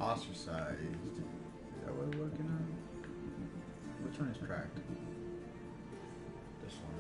Ostracized. Is that what we're working on? Which one is tracked? This one.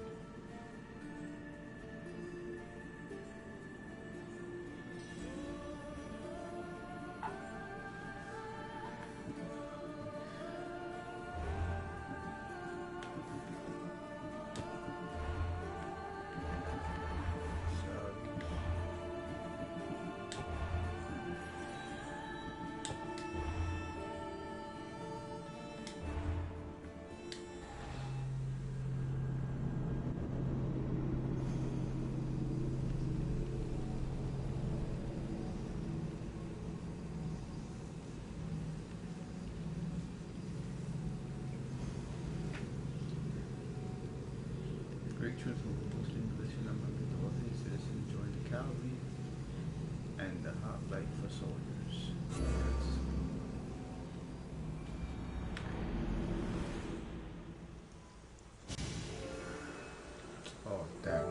Great troops will mostly militia number of Odlssey citizens joined the cavalry and the hoplite for soldiers. Oh damn.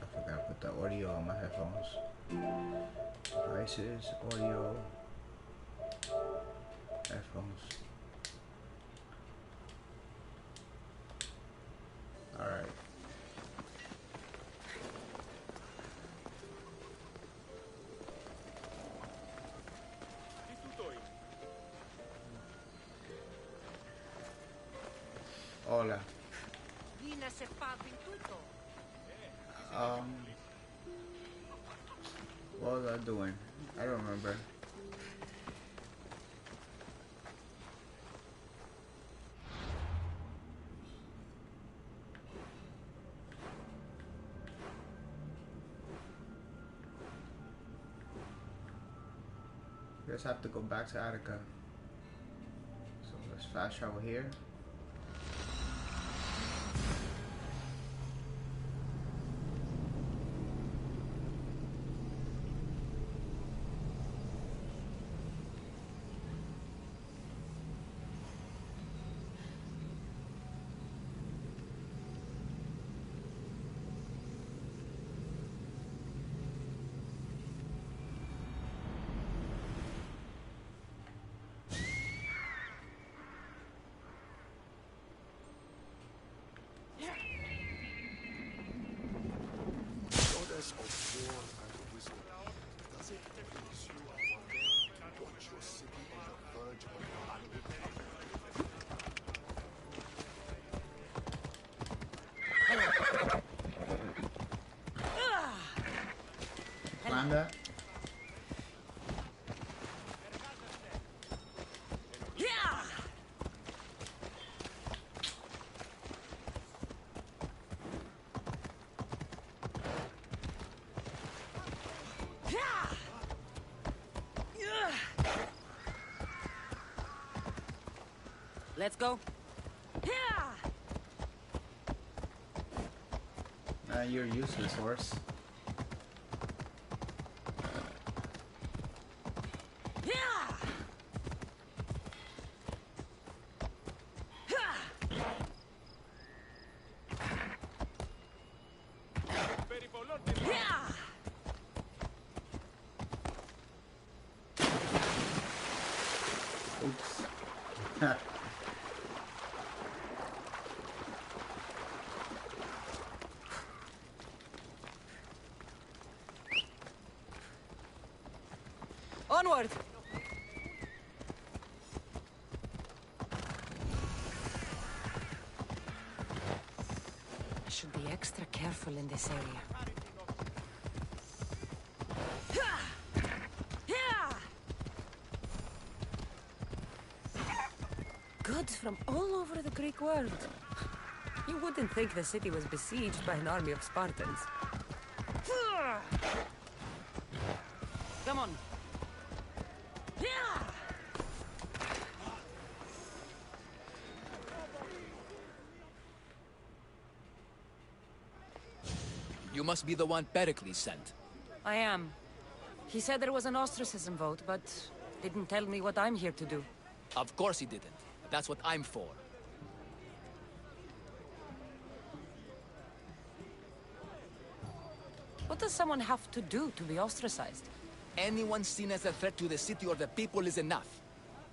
I forgot to put the audio on my headphones. Devices, audio, headphones. Alright. Hola. What was I doing? I don't remember. Guess I have to go back to Attica. So let's fast travel here. Of war and wisdom. Does it please you, I wonder, to watch your city on the verge of Climb that. Let's go. You're useless, horse. Oops. Onward! I should be extra careful in this area. Goods from all over the Greek world. You wouldn't think the city was besieged by an army of Spartans. Come on. You must be the one Pericles sent. I am. He said there was an ostracism vote, but didn't tell me what I'm here to do. Of course he didn't. That's what I'm for. What does someone have to do to be ostracized? Anyone seen as a threat to the city or the people is enough.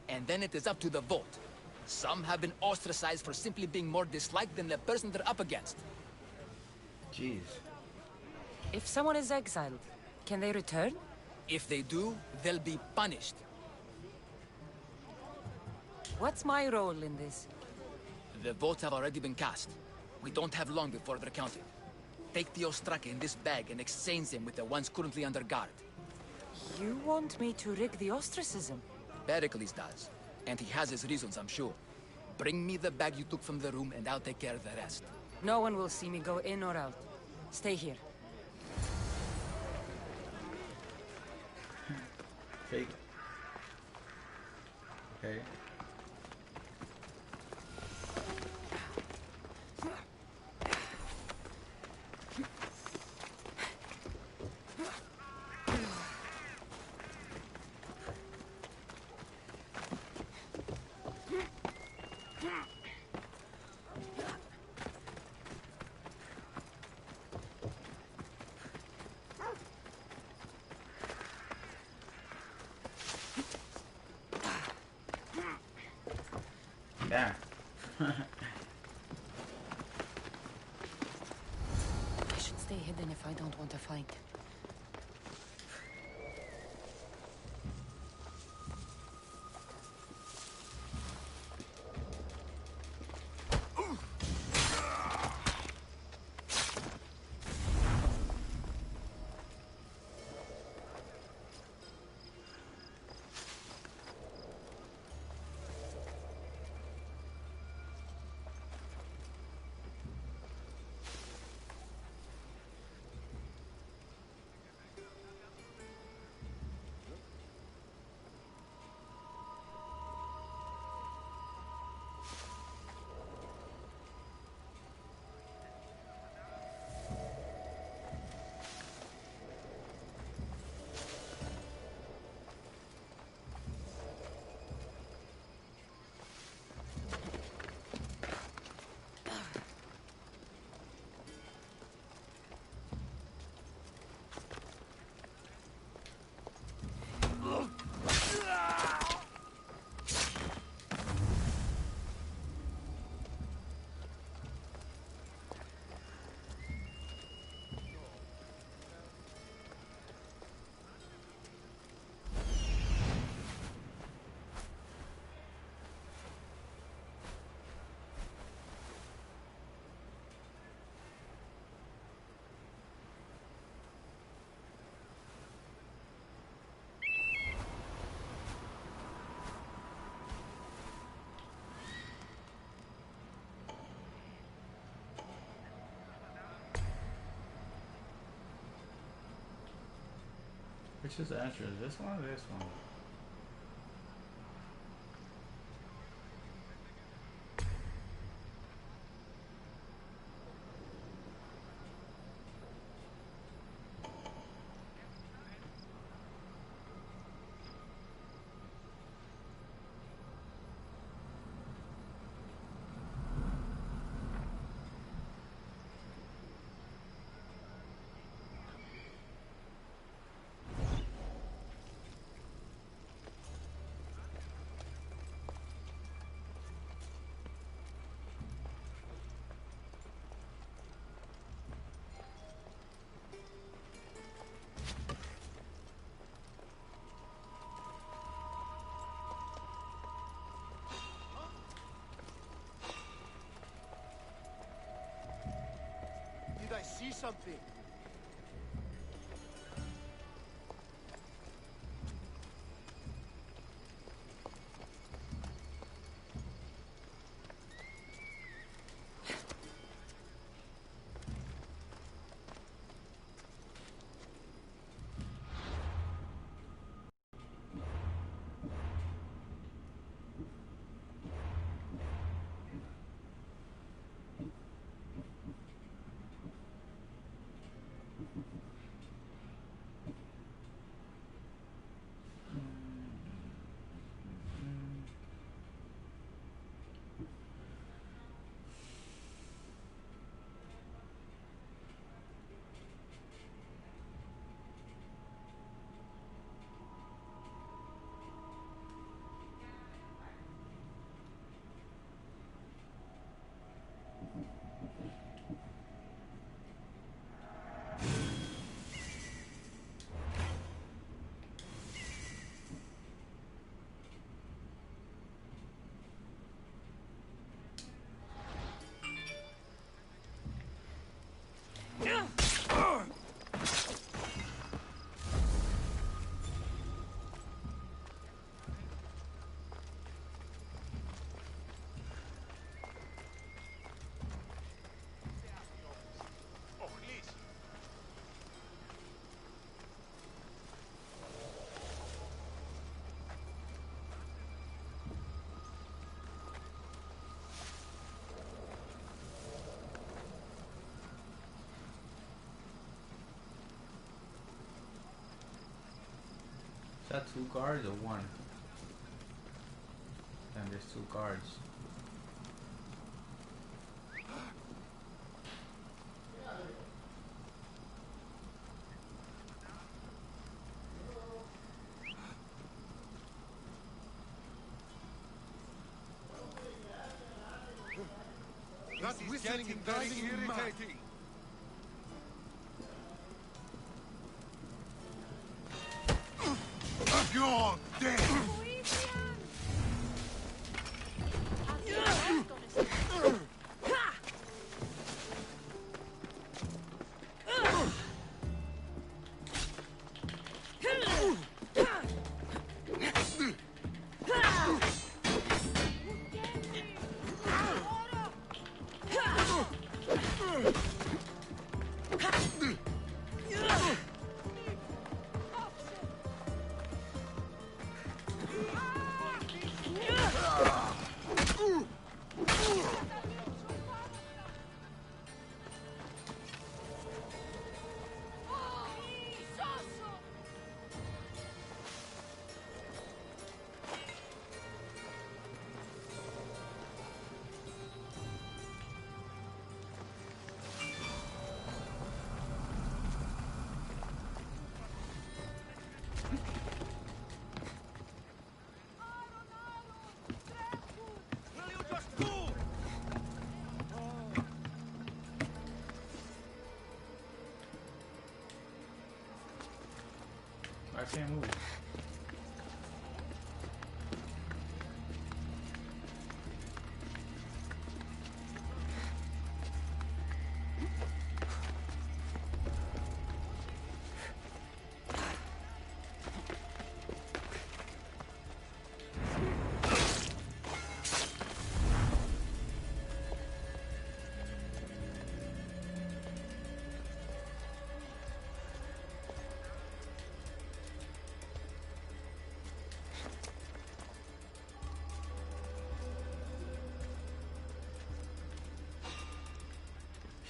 And then it is up to the vote. Some have been ostracized for simply being more disliked than the person they're up against. Jeez. If someone is exiled, can they return? If they do, they'll be punished. What's my role in this? The votes have already been cast. We don't have long before they're counted. Take the Ostraka in this bag and exchange them with the ones currently under guard. You want me to rig the ostracism? Pericles does. And he has his reasons, I'm sure. Bring me the bag you took from the room and I'll take care of the rest. No one will see me go in or out. Stay here. Fake. Okay. Yeah. I should stay hidden if I don't want to fight. Which is the entrance? This one or this one? Did I see something? that 2 guards or 1? And there's 2 guards. That whistling is very irritating. You're dead. I can't move.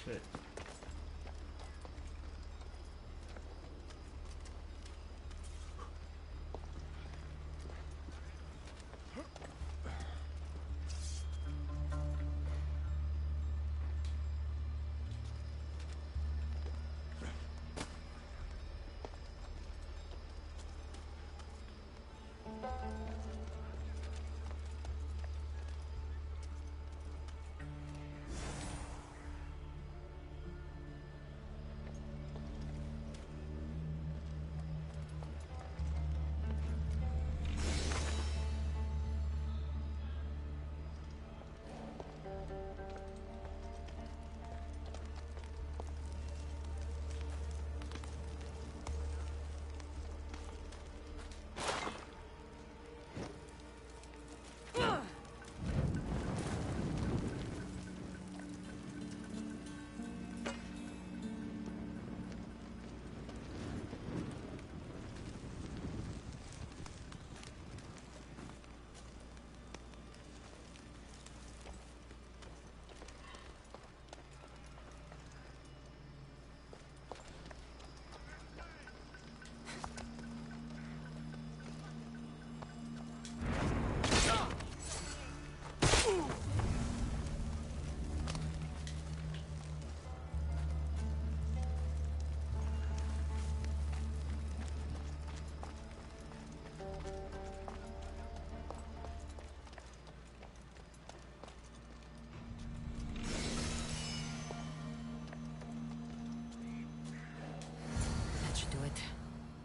Shit.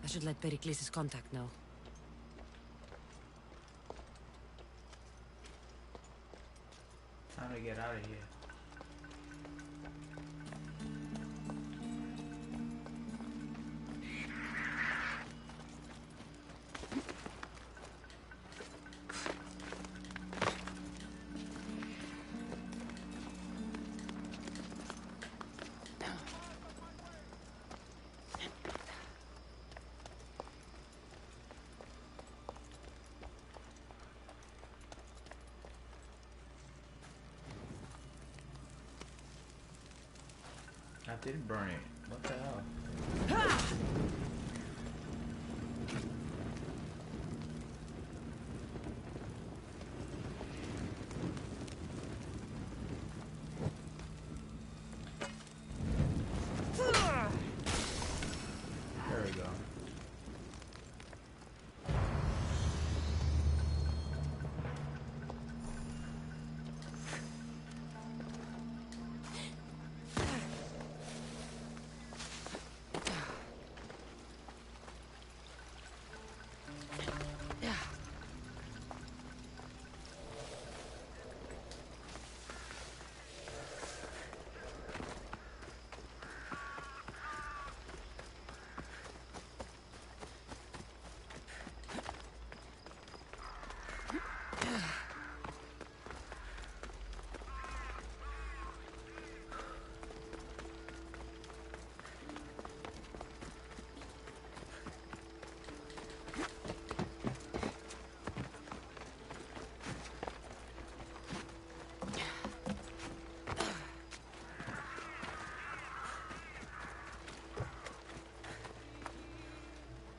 I should let Pericles' contact know. Time to get out of here. I didn't burn it. What the hell?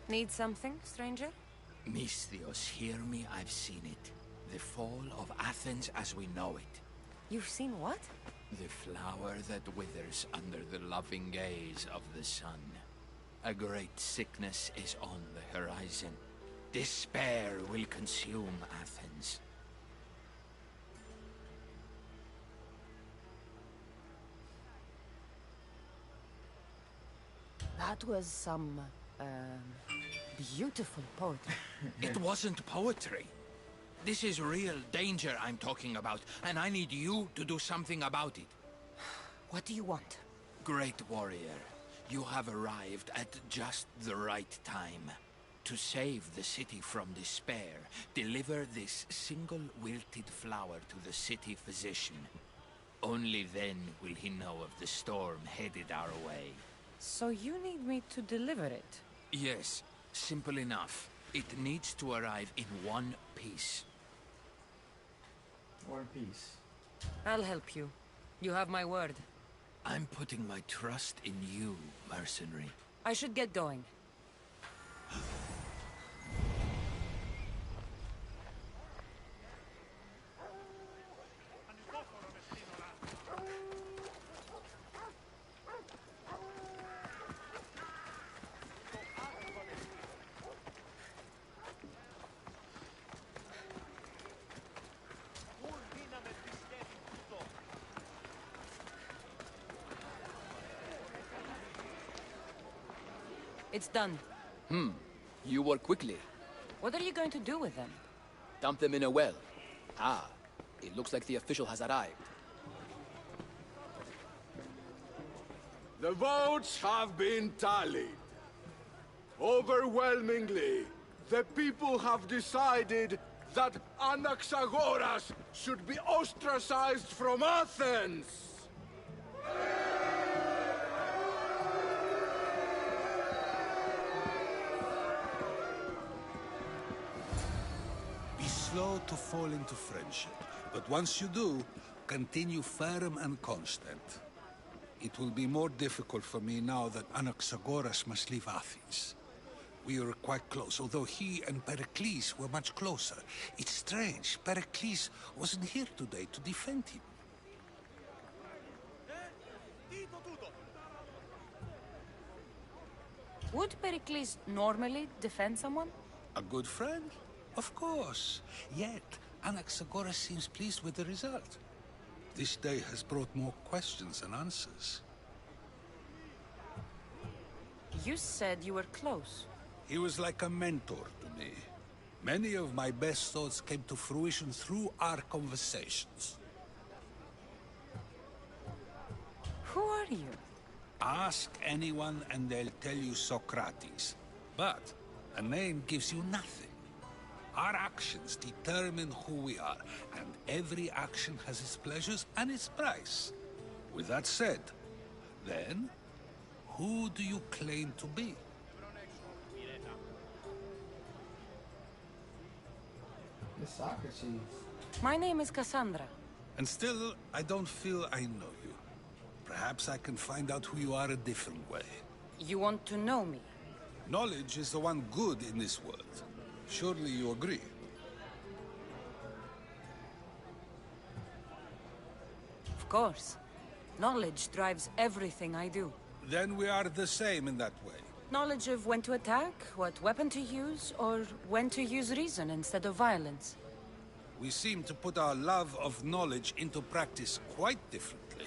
Need something, stranger? Misthios, hear me, I've seen it. The fall of Athens as we know it. You've seen what? The flower that withers under the loving gaze of the sun. A great sickness is on the horizon. Despair will consume Athens. That was some, beautiful poetry. It wasn't poetry. This is real danger I'm talking about, and I need you to do something about it. What do you want? Great warrior, you have arrived at just the right time. To save the city from despair, deliver this single wilted flower to the city physician. Only then will he know of the storm headed our way. So you need me to deliver it? Yes, simple enough. It needs to arrive in one piece. One Piece. I'll help you. You have my word. I'm putting my trust in you, mercenary. I should get going. It's done. You work quickly. What are you going to do with them? Dump them in a well. Ah, it looks like the official has arrived. The votes have been tallied. Overwhelmingly, the people have decided that Anaxagoras should be ostracized from Athens! Be slow to fall into friendship, but once you do, continue firm and constant. It will be more difficult for me now that Anaxagoras must leave Athens. We were quite close, although he and Pericles were much closer. It's strange, Pericles wasn't here today to defend him. Would Pericles normally defend someone? A good friend? Of course. Yet, Anaxagoras seems pleased with the result. This day has brought more questions than answers. You said you were close. He was like a mentor to me. Many of my best thoughts came to fruition through our conversations. Who are you? Ask anyone and they'll tell you Socrates. But a name gives you nothing. Our actions determine who we are, and every action has its pleasures and its price. With that said, then, who do you claim to be? It's Socrates. My name is Cassandra. And still, I don't feel I know you. Perhaps I can find out who you are a different way. You want to know me? Knowledge is the one good in this world. Surely you agree? Of course. Knowledge drives everything I do. Then we are the same in that way. Knowledge of when to attack, what weapon to use, or when to use reason instead of violence. We seem to put our love of knowledge into practice quite differently.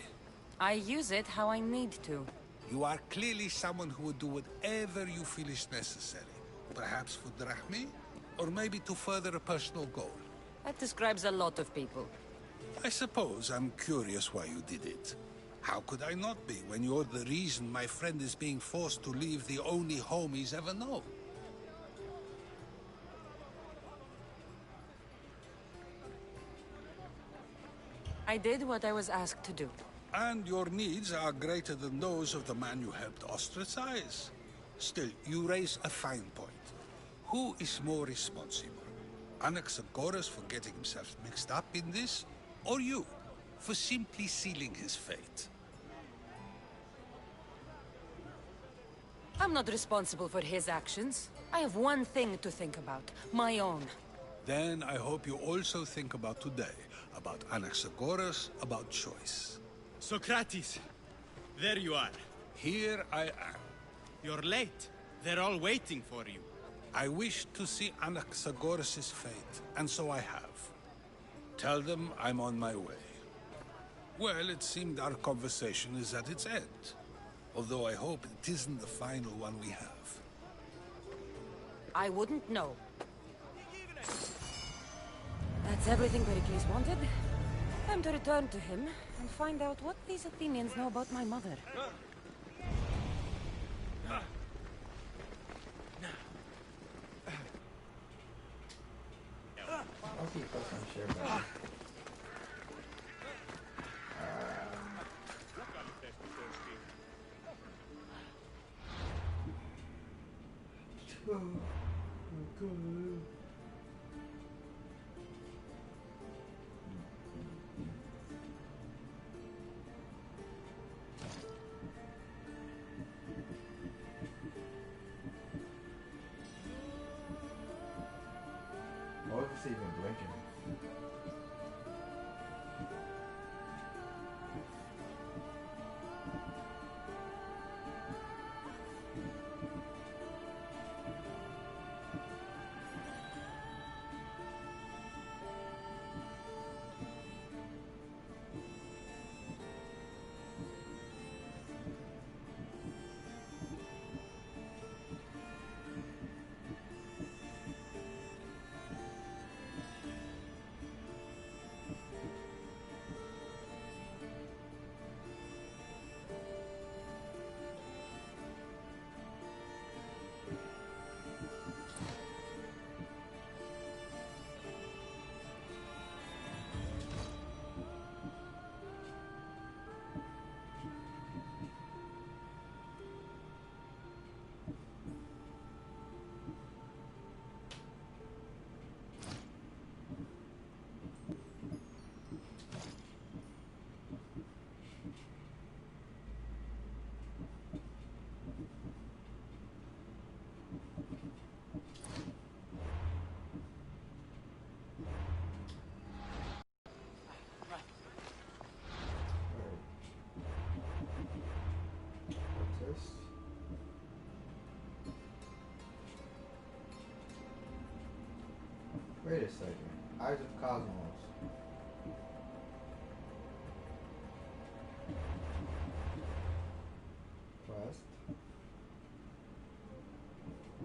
I use it how I need to. You are clearly someone who would do whatever you feel is necessary. Perhaps for drachmi, or maybe to further a personal goal. That describes a lot of people. I suppose I'm curious why you did it. How could I not be when you're the reason my friend is being forced to leave the only home he's ever known? I did what I was asked to do. And your needs are greater than those of the man you helped ostracize. Still, you raise a fine point. Who is more responsible? Anaxagoras for getting himself mixed up in this, or you, for simply sealing his fate? I'm not responsible for his actions. I have one thing to think about, my own. Then I hope you also think about today, about Anaxagoras, about choice. Socrates! There you are. Here I am. You're late. They're all waiting for you. I wish to see Anaxagoras' fate, and so I have. Tell them I'm on my way. Well, it seemed our conversation is at its end. Although I hope it isn't the final one we have. I wouldn't know. That's everything Pericles wanted. Time to return to him and find out what these Athenians know about my mother. I'll keep us on share button. What is even blinking? Wait a second. Eyes of Cosmos. Quest.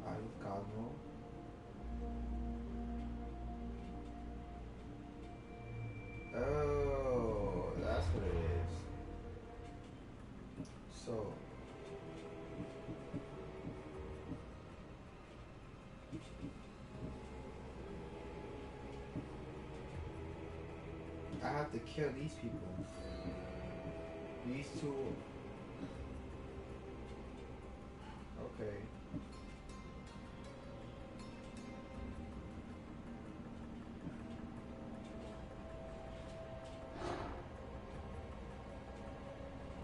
Eyes of Cosmos. Oh, that's what it is. So. I have to kill these people. These two. Okay.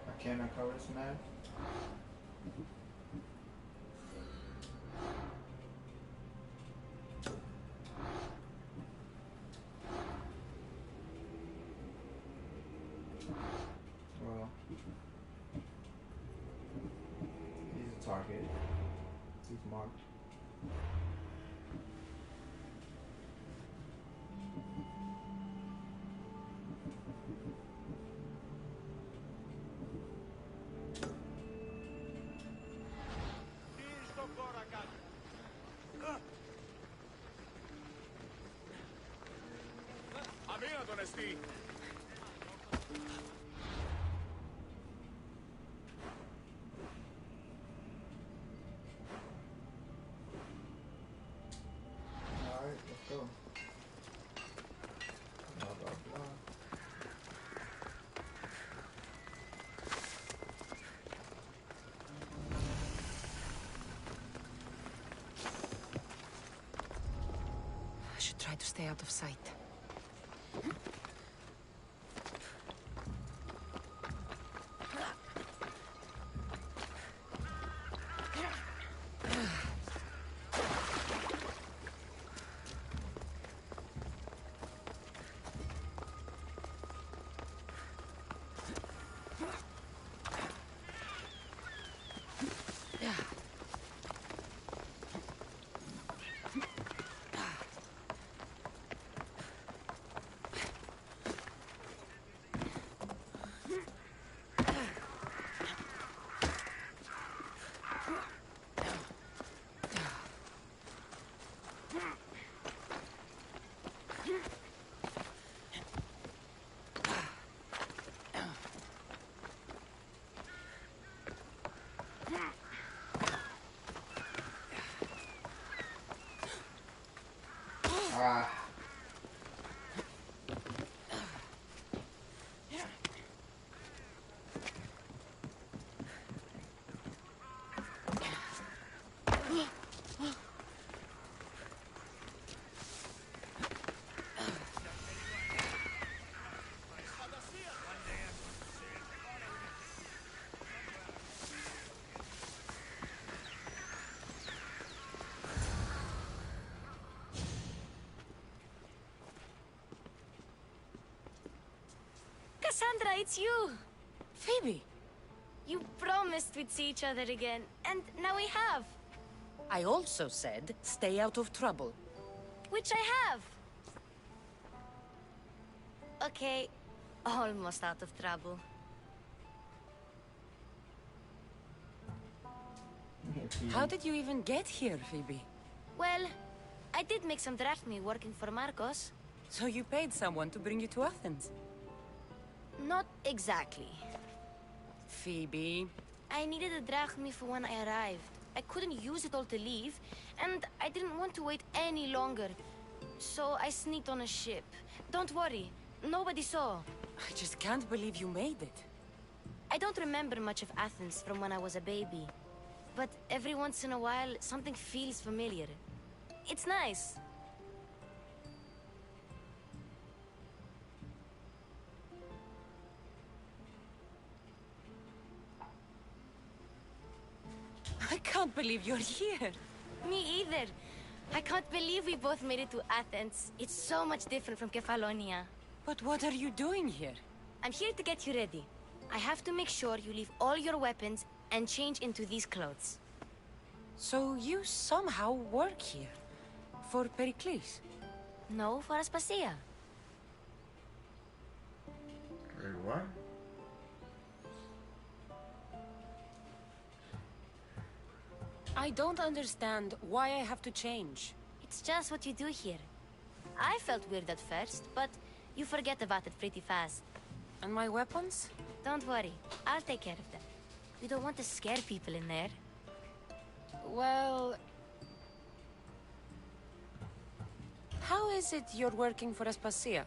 I can't uncover this man. Well, he's a target. He's marked. Αμήνα τον εστί. Alright, let's go. Blah, blah, blah. I should try to stay out of sight. Cassandra, it's you! Phoebe, You promised we'd see each other again, and now we have. I also said stay out of trouble. Which I have. Okay, almost out of trouble. How did you even get here, Phoebe? Well, I did make some drachmi working for Marcos. So you paid someone to bring you to Athens? Not exactly. Phoebe... I needed a drachmi for when I arrived. I couldn't use it all to leave, and I didn't want to wait any longer. So I sneaked on a ship. Don't worry, nobody saw. I just can't believe you made it. I don't remember much of Athens from when I was a baby. But every once in a while, something feels familiar. It's nice. I can't believe you're here. Me either. I can't believe we both made it to Athens. It's so much different from Kefalonia. But what are you doing here? I'm here to get you ready. I have to make sure you leave all your weapons and change into these clothes. So you somehow work here? For Pericles? No, for Aspasia. Wait, what? I don't understand why I have to change. It's just what you do here. I felt weird at first, but you forget about it pretty fast. And my weapons? Don't worry, I'll take care of them. You don't want to scare people in there. Well... How is it you're working for Aspasia?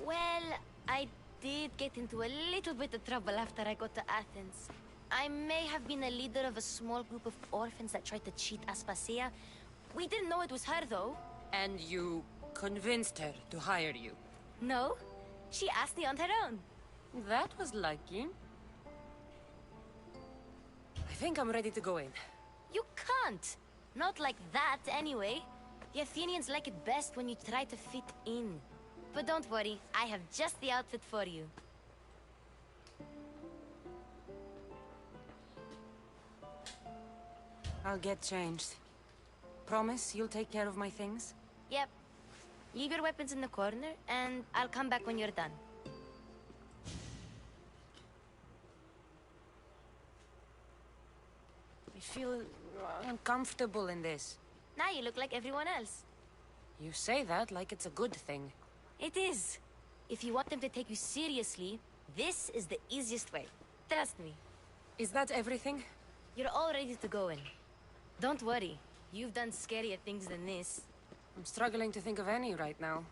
Well, I did get into a little bit of trouble after I got to Athens. I may have been a leader of a small group of orphans that tried to cheat Aspasia. We didn't know it was her, though. And you convinced her to hire you? No, she asked me on her own. That was lucky. I think I'm ready to go in. You can't. Not like that, anyway. The Athenians like it best when you try to fit in. But don't worry, I have just the outfit for you. I'll get changed. Promise you'll take care of my things? Yep. Leave your weapons in the corner, and I'll come back when you're done. I feel uncomfortable in this. Now you look like everyone else. You say that like it's a good thing. It is. If you want them to take you seriously, this is the easiest way. Trust me. Is that everything? You're all ready to go in. Don't worry. You've done scarier things than this. I'm struggling to think of any right now.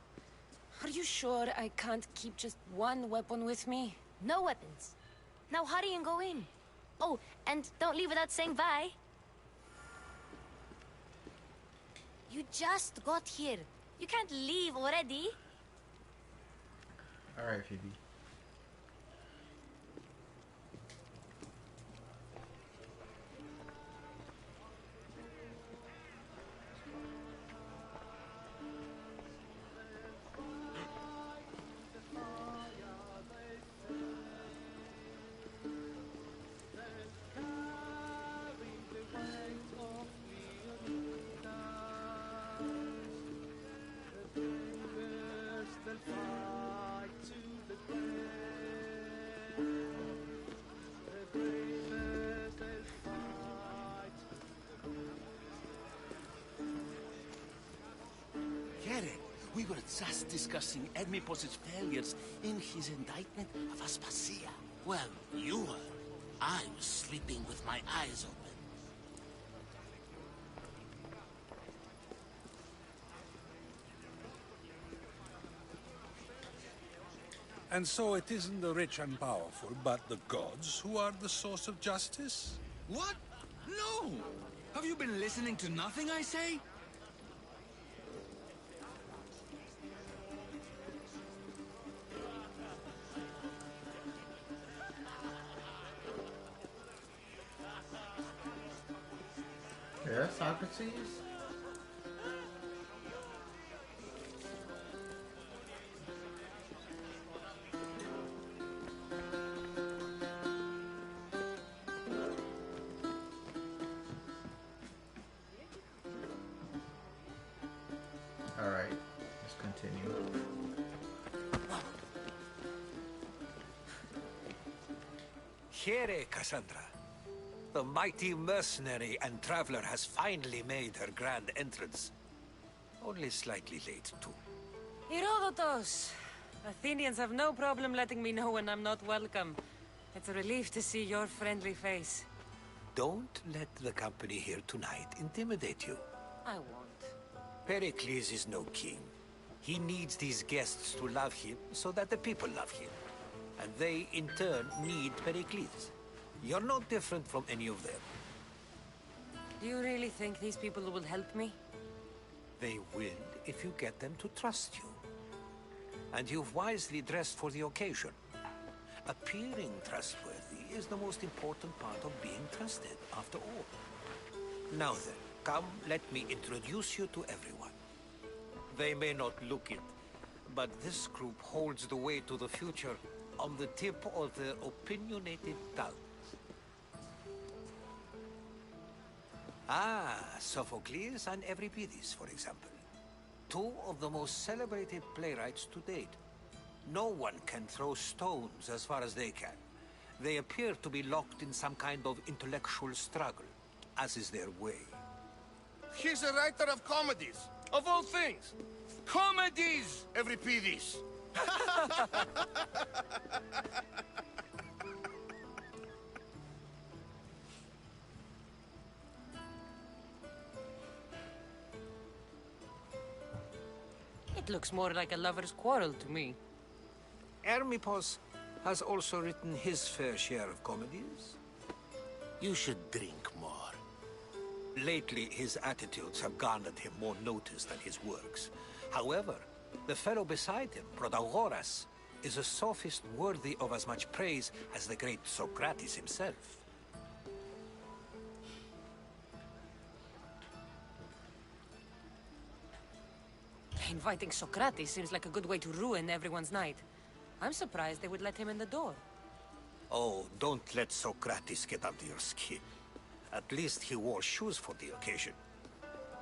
Are you sure I can't keep just one weapon with me? No weapons. Now hurry and go in. Oh, and don't leave without saying bye. You just got here. You can't leave already. Alright, Phoebe. We were just discussing Hermippos' failures in his indictment of Aspasia. Well, you were. I was sleeping with my eyes open. And so it isn't the rich and powerful, but the gods who are the source of justice? What? No! Have you been listening to nothing I say? Yeah, Socrates? continue. Here, Cassandra. The mighty mercenary and traveler has finally made her grand entrance. Only slightly late, too. Herodotus! Athenians have no problem letting me know when I'm not welcome. It's a relief to see your friendly face. Don't let the company here tonight intimidate you. I won't. Pericles is no king. He needs these guests to love him so that the people love him. And they, in turn, need Pericles. You're no different from any of them. Do you really think these people will help me? They will if you get them to trust you. And you've wisely dressed for the occasion. Appearing trustworthy is the most important part of being trusted, after all. Now then, come, let me introduce you to everyone. They may not look it, but this group holds the way to the future on the tip of their opinionated tongue. Ah, Sophocles and Euripides, for example. Two of the most celebrated playwrights to date. No one can throw stones as far as they can. They appear to be locked in some kind of intellectual struggle, as is their way. He's a writer of comedies, of all things. Comedies, Euripides. It looks more like a lover's quarrel to me. Hermippos has also written his fair share of comedies. You should drink more. Lately, his attitudes have garnered him more notice than his works. However, the fellow beside him, Protagoras, is a sophist worthy of as much praise as the great Socrates himself. Inviting Socrates seems like a good way to ruin everyone's night. I'm surprised they would let him in the door. Oh, don't let Socrates get under your skin. At least he wore shoes for the occasion.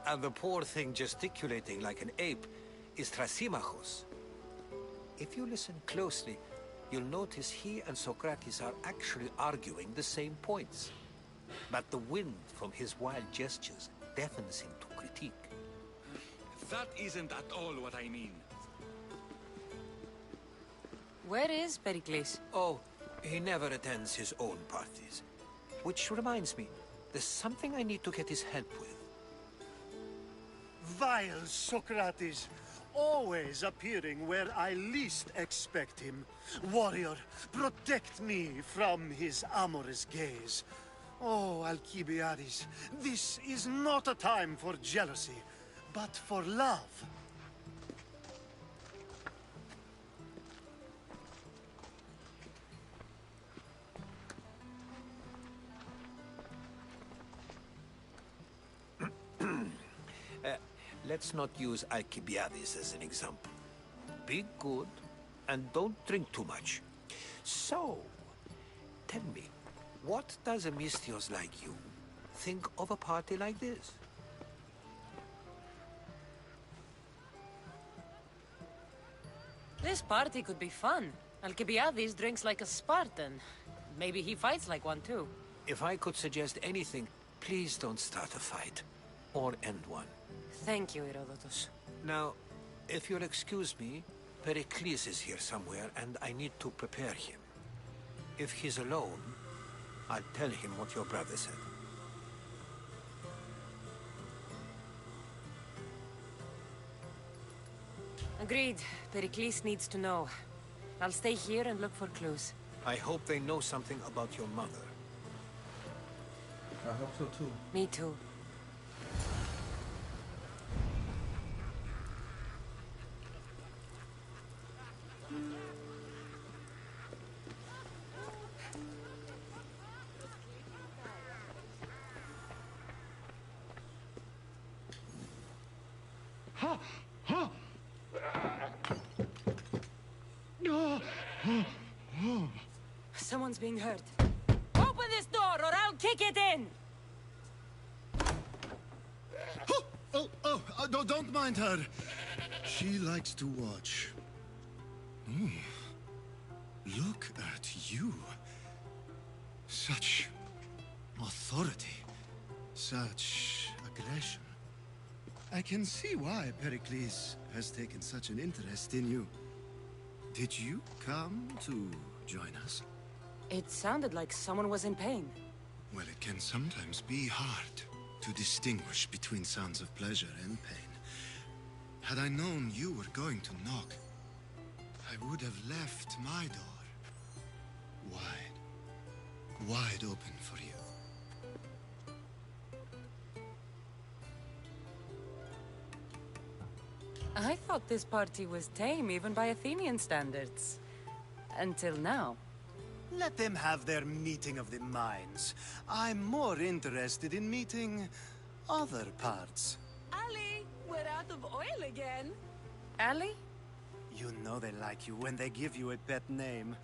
And the poor thing gesticulating like an ape is Thrasymachos. If you listen closely, you'll notice he and Socrates are actually arguing the same points. But the wind from his wild gestures deafens him to critique. That isn't at all what I mean. Where is Pericles? Oh, he never attends his own parties. Which reminds me, there's something I need to get his help with. Vile Socrates, always appearing where I least expect him. Warrior, protect me from his amorous gaze. Oh, Alcibiades, this is not a time for jealousy, but for love. Let's not use Alcibiades as an example. Be good, and don't drink too much. So, tell me, what does a Misthios like you think of a party like this? This party could be fun. Alcibiades drinks like a Spartan. Maybe he fights like one too. If I could suggest anything, please don't start a fight. Or end one. Thank you, Herodotus. Now, if you'll excuse me, Pericles is here somewhere, and I need to prepare him. If he's alone, I'll tell him what your brother said. Agreed. Pericles needs to know. I'll stay here and look for clues. I hope they know something about your mother. I hope so too. Me too. Someone's being hurt. Open this door or I'll kick it in! Don't mind her. She likes to watch. Look at you. Such authority. Such aggression. I can see why Pericles has taken such an interest in you. Did you come to join us? It sounded like someone was in pain. Well, it can sometimes be hard to distinguish between sounds of pleasure and pain. Had I known you were going to knock, I would have left my door wide open for you. I thought this party was tame even by Athenian standards. Until now. Let them have their meeting of the minds. I'm more interested in meeting other parts. Ali, we're out of oil again. Ali? You know they like you when they give you a pet name.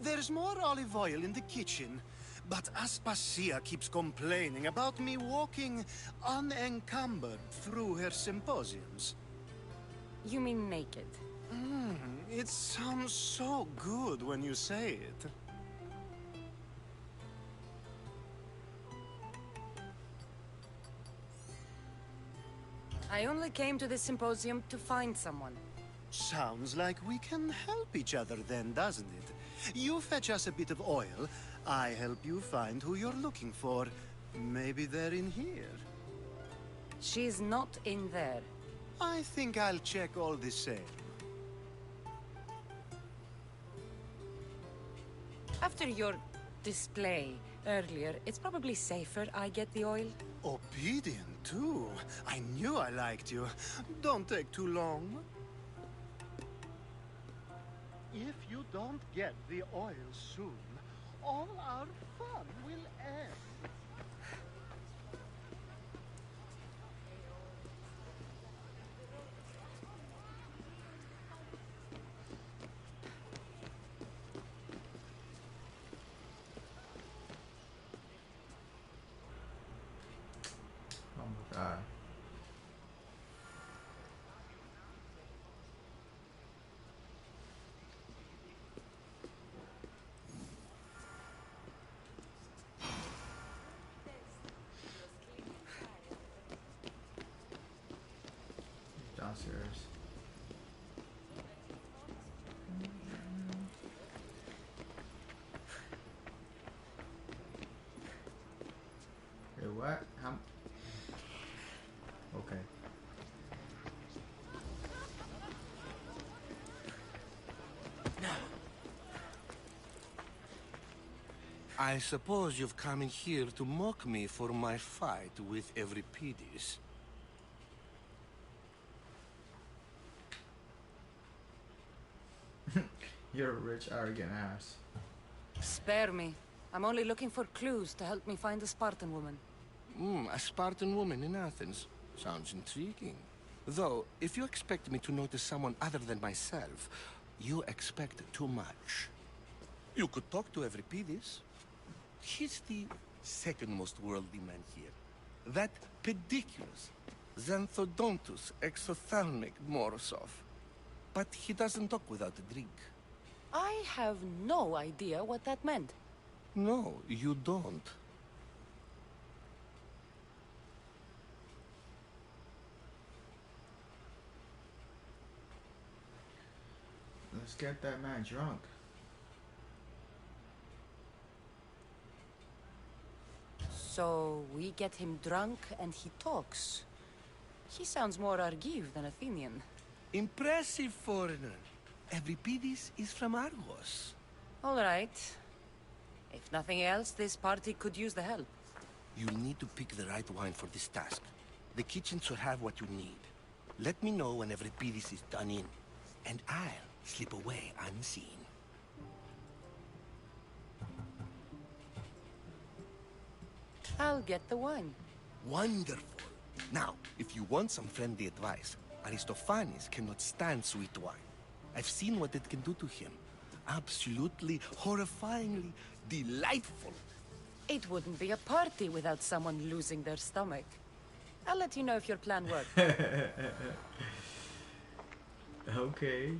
There's more olive oil in the kitchen, but Aspasia keeps complaining about me walking unencumbered through her symposiums. You mean naked? It sounds so good when you say it. I only came to this symposium to find someone. Sounds like we can help each other then, doesn't it? You fetch us a bit of oil, I help you find who you're looking for. Maybe they're in here. She's not in there. I think I'll check all the same. After your display earlier, it's probably safer I get the oil. Obedient, too. I knew I liked you. Don't take too long. If you don't get the oil soon, all our fun will end. Oh my god. Downstairs. Wait, what? How? Okay. I suppose you've come in here to mock me for my fight with Euripides. You're a rich, arrogant ass. Spare me. I'm only looking for clues to help me find a Spartan woman. A Spartan woman in Athens. Sounds intriguing. Though, if you expect me to notice someone other than myself, you expect too much. You could talk to Euripides. He's the second most worldly man here. That pediculous Xanthodontus exophthalmic Morosov. But he doesn't talk without a drink. I have no idea what that meant. No, you don't. Let's get that man drunk. So we get him drunk and he talks. He sounds more Argive than Athenian. Impressive foreigner. Euripides is from Argos. All right. If nothing else, this party could use the help. You'll need to pick the right wine for this task. The kitchen should have what you need. Let me know when Euripides is done in, and I'll slip away unseen. I'll get the wine. Wonderful. Now, if you want some friendly advice, Aristophanes cannot stand sweet wine. I've seen what it can do to him. Absolutely, horrifyingly delightful. It wouldn't be a party without someone losing their stomach. I'll let you know if your plan works. Okay.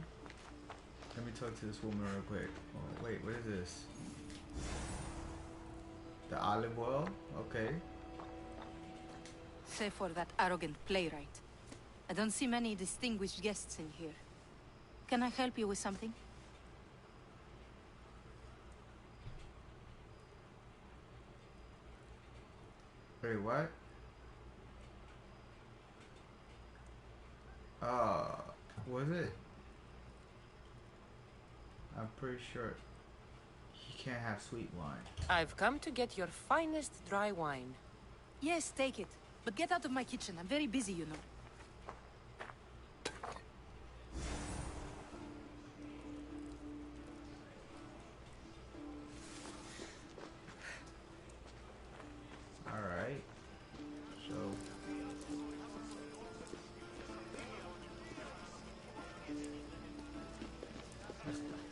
Let me talk to this woman real quick. Oh, wait, what is this? The olive oil? Okay. Save for that arrogant playwright. I don't see many distinguished guests in here. Can I help you with something? Wait, what? Was it? I'm pretty sure he can't have sweet wine. I've come to get your finest dry wine. Yes, take it. But get out of my kitchen. I'm very busy, you know. Alright. So...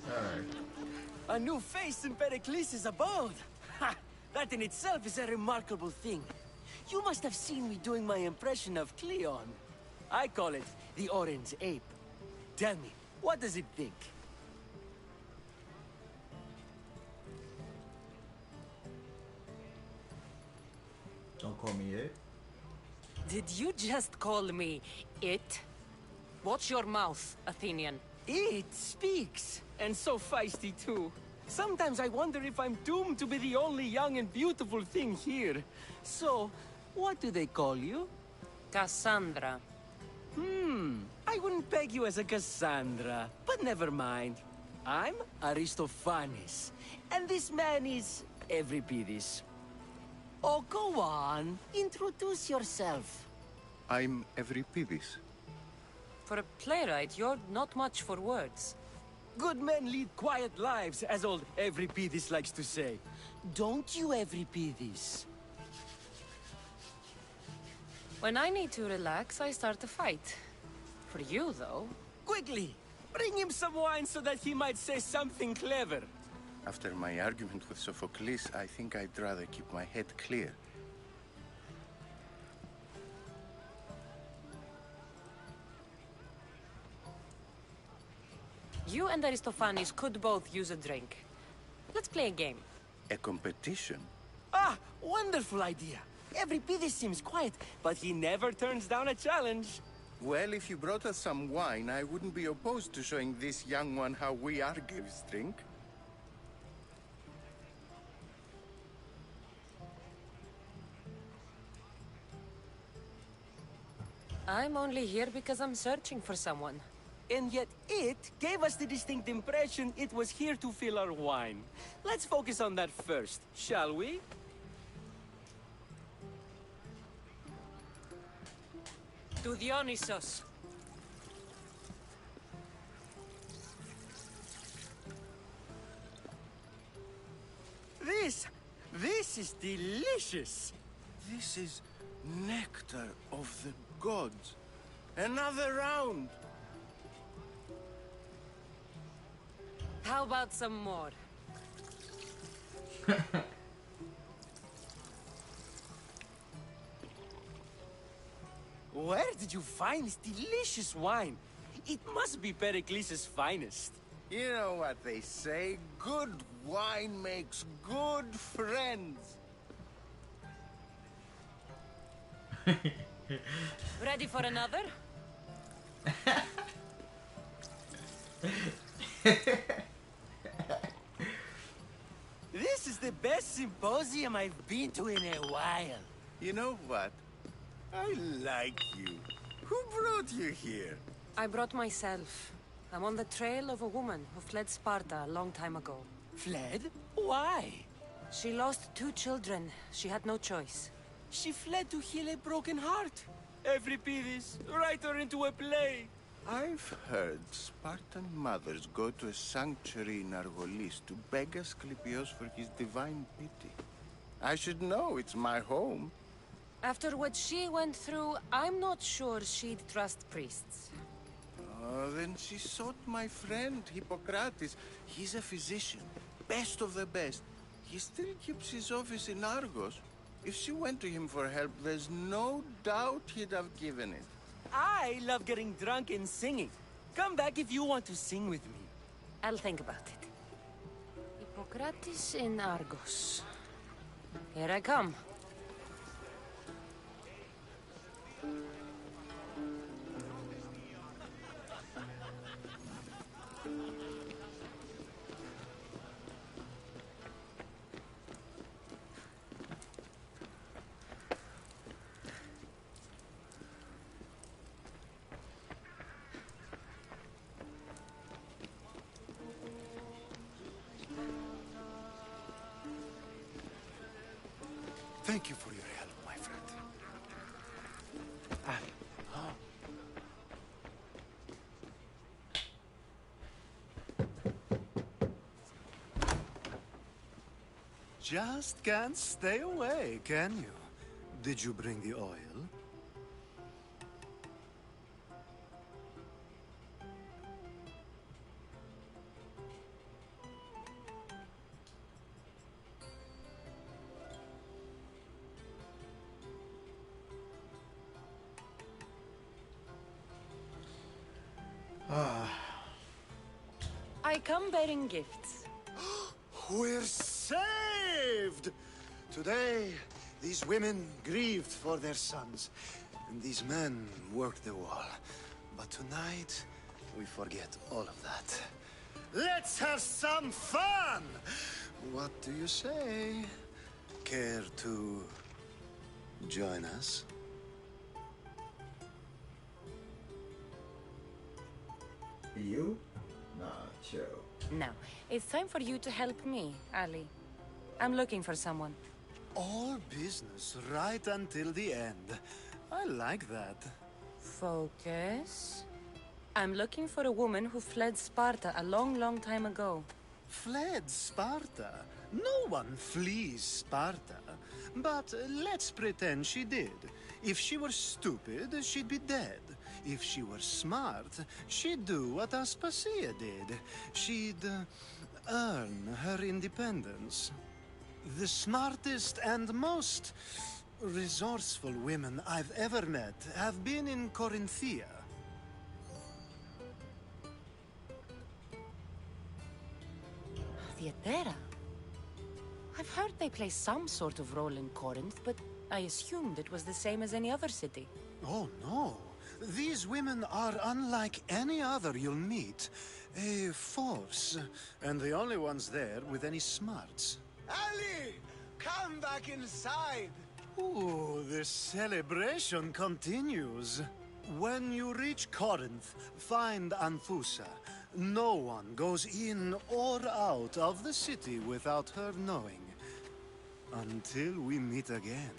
Alright. A new face in Pericles' abode! Ha! That in itself is a remarkable thing. You must have seen me doing my impression of Cleon. I call it the Orange Ape. Tell me, what does it think? Don't call me it. Did you just call me it? Watch your mouth, Athenian. It speaks, and so feisty too. Sometimes I wonder if I'm doomed to be the only young and beautiful thing here. So, what do they call you? kASSandra. I wouldn't peg you as a kASSandra, but never mind. I'm Aristophanes, and this man is Euripides. Oh, go on. Introduce yourself. I'm Euripides. For a playwright, you're not much for words. Good men lead quiet lives, as old Euripides likes to say. Don't you, Euripides? When I need to relax, I start a fight. For you, though... Quickly! Bring him some wine so that he might say something clever. After my argument with Sophocles, I think I'd rather keep my head clear. You and Aristophanes could both use a drink. Let's play a game. A competition? Ah, wonderful idea. Euripides seems quiet, but he never turns down a challenge. Well, if you brought us some wine, I wouldn't be opposed to showing this young one how we Argives drink. I'm only here because I'm searching for someone. And yet it gave us the distinct impression it was here to fill our wine. Let's focus on that first, shall we? To Dionysos. This is delicious. This is nectar of the gods. Another round. How about some more? Where did you find this delicious wine? It must be Pericles' finest. You know what they say, good wine makes good friends. Ready for another? This is the best symposium I've been to in a while. You know what? I like you. Who brought you here? I brought myself. I'm on the trail of a woman who fled Sparta a long time ago. Fled? Why? She lost 2 children. She had no choice. She fled to heal a broken heart. Euripides, write her into a play. I've heard Spartan mothers go to a sanctuary in Argolis to beg Asclepios for his divine pity. I should know, it's my home. After what she went through, I'm not sure she'd trust priests. Oh, then she sought my friend, Hippocrates. He's a physician, best of the best. He still keeps his office in Argos. If she went to him for help, there's no doubt he'd have given it. I love getting drunk and singing. Come back if you want to sing with me. I'll think about it. Hippocrates in Argos. Here I come. Thank you for your help, my friend. Just can't stay away, can you? Did you bring the oil? I come bearing gifts. We're saved! Today, these women grieved for their sons, and these men worked the wall. But tonight, we forget all of that. Let's have some fun! What do you say? Care to join us? You? Nacho. Now, it's time for you to help me, Ali. I'm looking for someone. All business right until the end. I like that. Focus. I'm looking for a woman who fled Sparta a long time ago. Fled Sparta? No one flees Sparta. But let's pretend she did. If she were stupid, she'd be dead. If she were smart, she'd do what Aspasia did. She'd earn her independence. The smartest and most resourceful women I've ever met have been in Corinthia. Theatera? I've heard they play some sort of role in Corinth, but I assumed it was the same as any other city. Oh, no. These women are unlike any other you'll meet. A force, and the only ones there with any smarts. Ali! Come back inside! Ooh, the celebration continues. When you reach Corinth, find Anfusa. No one goes in or out of the city without her knowing. Until we meet again,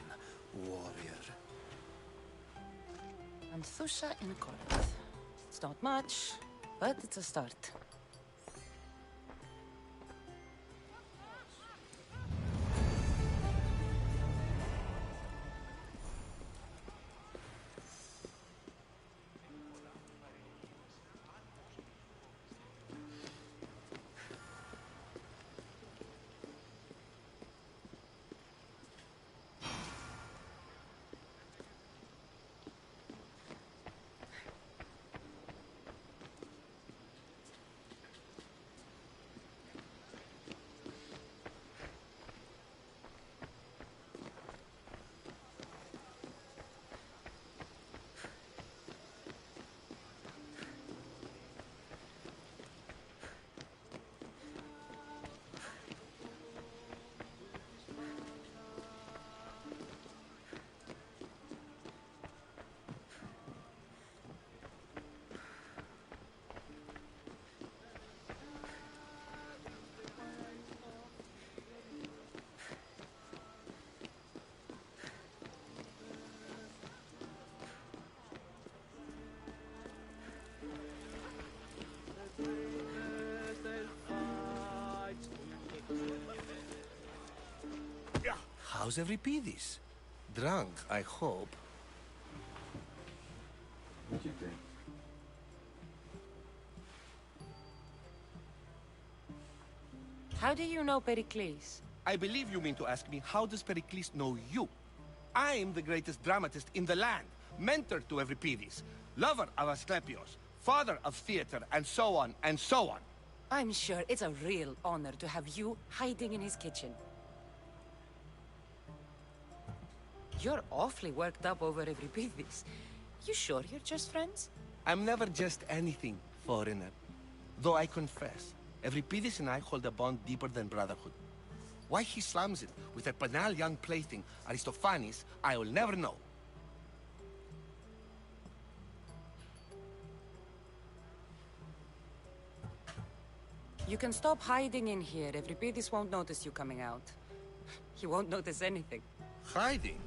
warrior. Anthusha in Corinth. It's not much, but it's a start. How's Euripides? Drunk, I hope. What you think? How do you know Pericles? I believe you mean to ask me, how does Pericles know you? I'm the greatest dramatist in the land, mentor to Euripides, lover of Asclepios, father of theater, and so on, and so on. I'm sure it's a real honor to have you hiding in his kitchen. You're awfully worked up over Euripides. You sure you're just friends? I'm never just anything, foreigner. Though I confess, Euripides and I hold a bond deeper than brotherhood. Why he slams it with a banal young plaything, Aristophanes, I will never know. You can stop hiding in here. Euripides won't notice you coming out. He won't notice anything. Hiding?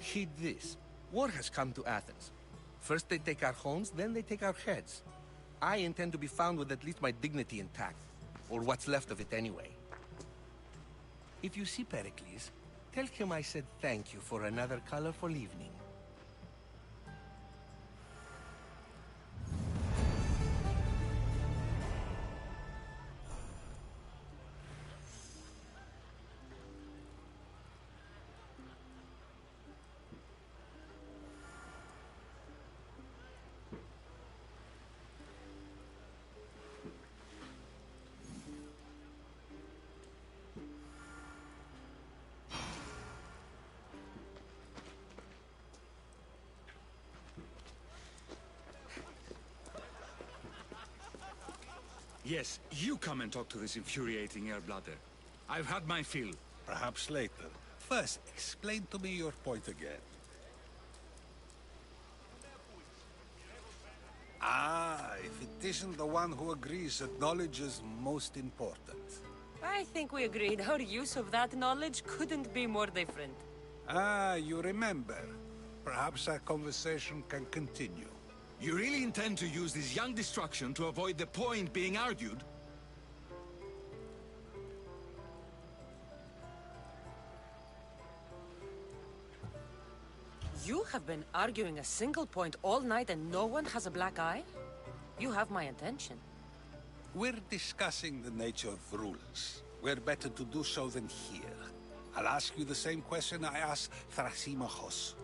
Heed this. War has come to Athens. First they take our homes, then they take our heads. I intend to be found with at least my dignity intact. Or what's left of it anyway. If you see Pericles, tell him I said thank you for another colorful evening. Yes, you come and talk to this infuriating airbladder. I've had my fill. Perhaps later. First, explain to me your point again. Ah, if it isn't the one who agrees that knowledge is most important. I think we agreed our use of that knowledge couldn't be more different. Ah, you remember. Perhaps our conversation can continue. You really intend to use this young destruction to avoid the point being argued? You have been arguing a single point all night and no one has a black eye? You have my attention. We're discussing the nature of rulers. Where better to do so than here? I'll ask you the same question I asked Thrasymachos.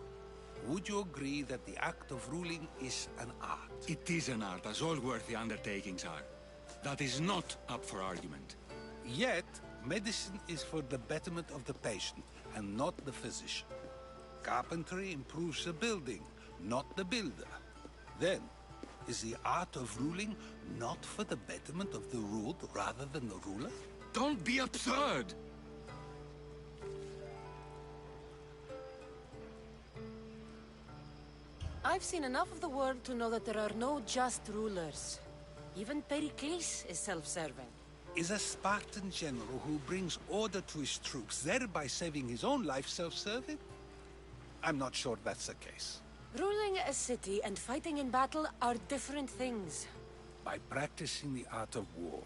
Would you agree that the act of ruling is an art? It is an art, as all worthy undertakings are. That is not up for argument. Yet, medicine is for the betterment of the patient, and not the physician. Carpentry improves the building, not the builder. Then, is the art of ruling not for the betterment of the ruled rather than the ruler? Don't be absurd! I've seen enough of the world to know that there are no just rulers. Even Pericles is self-serving. Is a Spartan general who brings order to his troops, thereby saving his own life, self-serving? I'm not sure that's the case. Ruling a city and fighting in battle are different things. By practicing the art of war,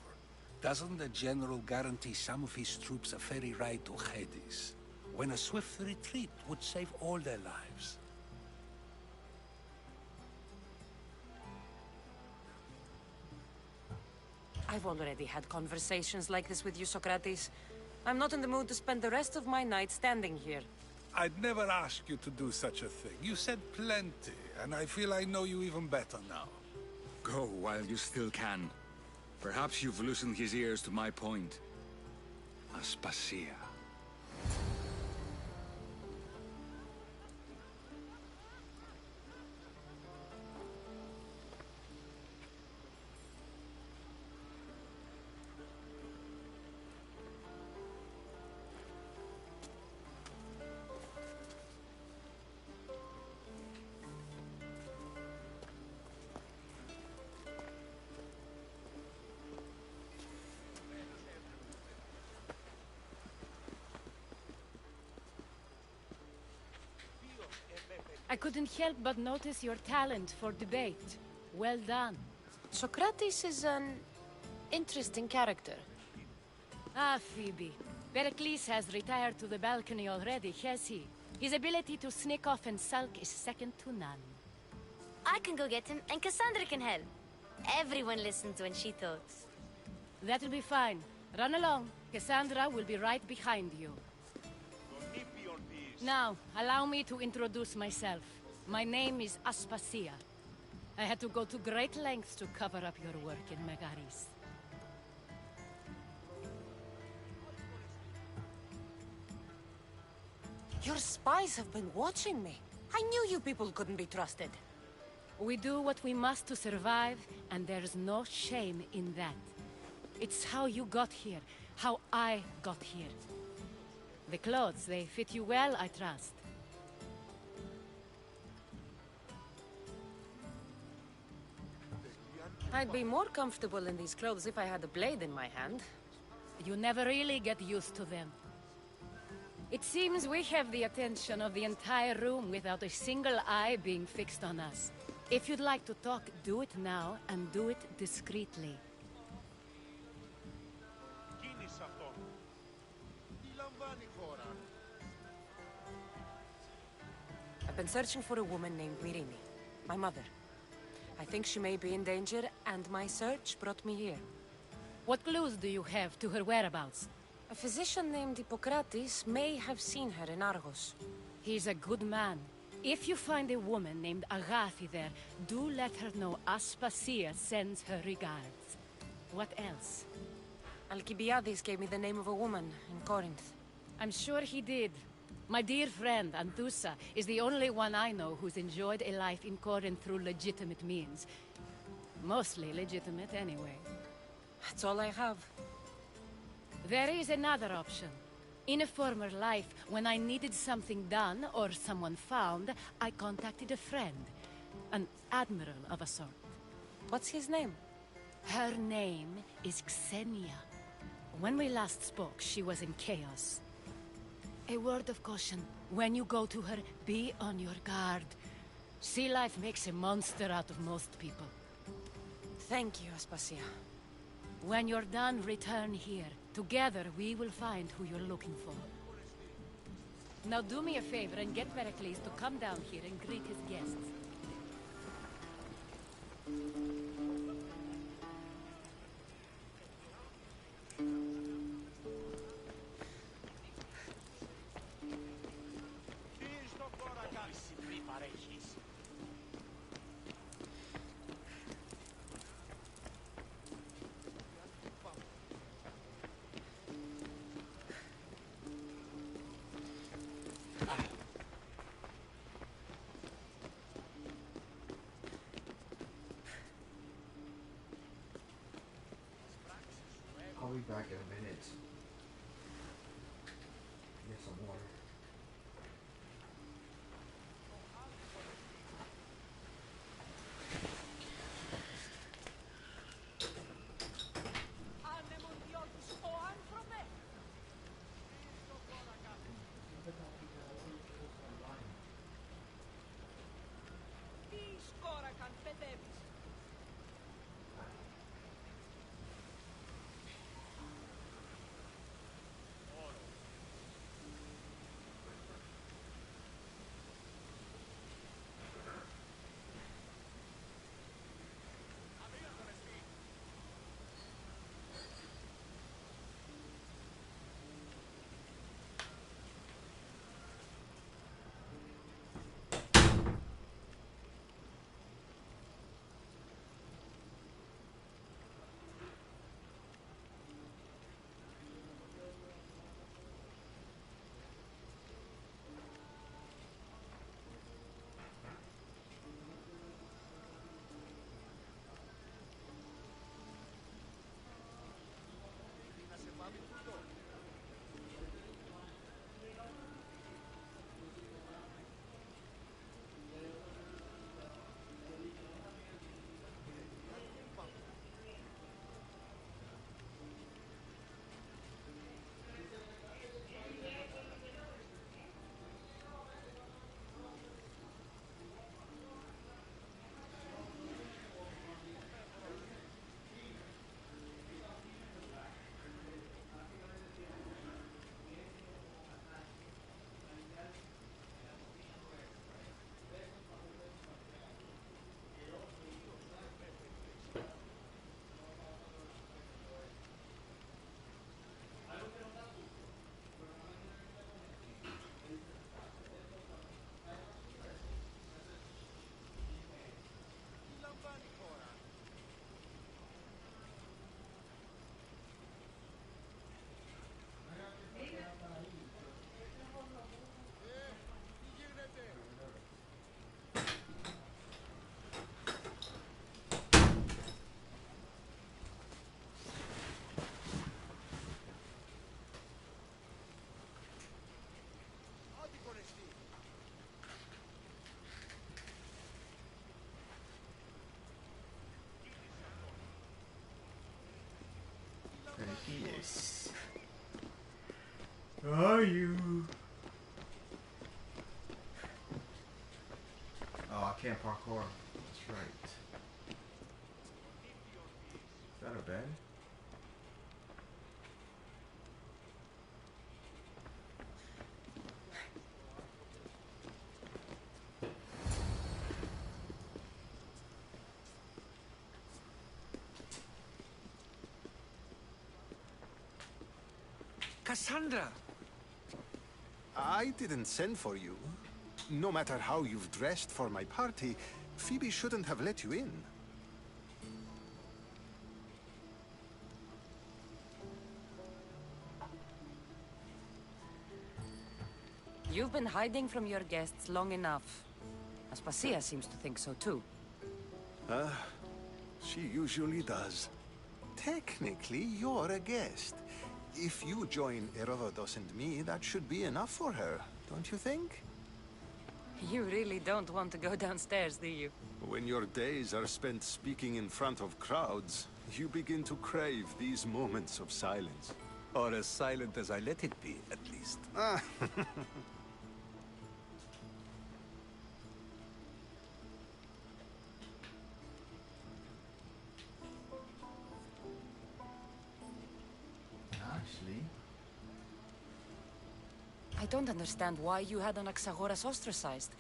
doesn't the general guarantee some of his troops a ferry ride to Hades, when a swift retreat would save all their lives? I've already had conversations like this with you, Socrates. I'm not in the mood to spend the rest of my night standing here. I'd never ask you to do such a thing. You said plenty, and I feel I know you even better now. Go while you still can. Perhaps you've loosened his ears to my point. Aspasia. I couldn't help but notice your talent for debate. Well done. Socrates is an interesting character. Ah, Phoebe. Pericles has retired to the balcony already, has he? His ability to sneak off and sulk is second to none. I can go get him, and Cassandra can help. Everyone listens when she talks. That'll be fine. Run along. Cassandra will be right behind you. Now, allow me to introduce myself. My name is Aspasia. I had to go to great lengths to cover up your work in Megaris. Your spies have been watching me. I knew you people couldn't be trusted. We do what we must to survive, and there's no shame in that. It's how you got here, how I got here. The clothes, they fit you well, I trust. I'd be more comfortable in these clothes if I had a blade in my hand. You never really get used to them. It seems we have the attention of the entire room without a single eye being fixed on us. If you'd like to talk, do it now, and do it discreetly. I've been searching for a woman named Mirini, my mother. I think she may be in danger, and my search brought me here. What clues do you have to her whereabouts? A physician named Hippocrates may have seen her in Argos. He's a good man. If you find a woman named Agathi there, do let her know Aspasia sends her regards. What else? Alcibiades gave me the name of a woman in Corinth. I'm sure he did. My dear friend, Anthusa, is the only one I know who's enjoyed a life in Corinth through legitimate means. Mostly legitimate, anyway. That's all I have. There is another option. In a former life, when I needed something done or someone found, I contacted a friend. An admiral of a sort. What's his name? Her name is Xenia. When we last spoke, she was in chaos. A word of caution. When you go to her, be on your guard. Sea life makes a monster out of most people. Thank you, Aspasia. When you're done, return here. Together, we will find who you're looking for. Now do me a favor and get Pericles to come down here and greet his guests. I'll be back in a minute. Get some water. are you? Oh, I can't parkour. That's right. Is that a bed? Cassandra! I didn't send for you. No matter how you've dressed for my party, Phoebe shouldn't have let you in. You've been hiding from your guests long enough. AssAssin seems to think so too. She usually does. Technically, you're a guest. If you join Herodotus and me, that should be enough for her, don't you think? You really don't want to go downstairs, do you? When your days are spent speaking in front of crowds, you begin to crave these moments of silence. Or as silent as I let it be, at least. Actually, I don't understand why you had Anaxagoras ostracized.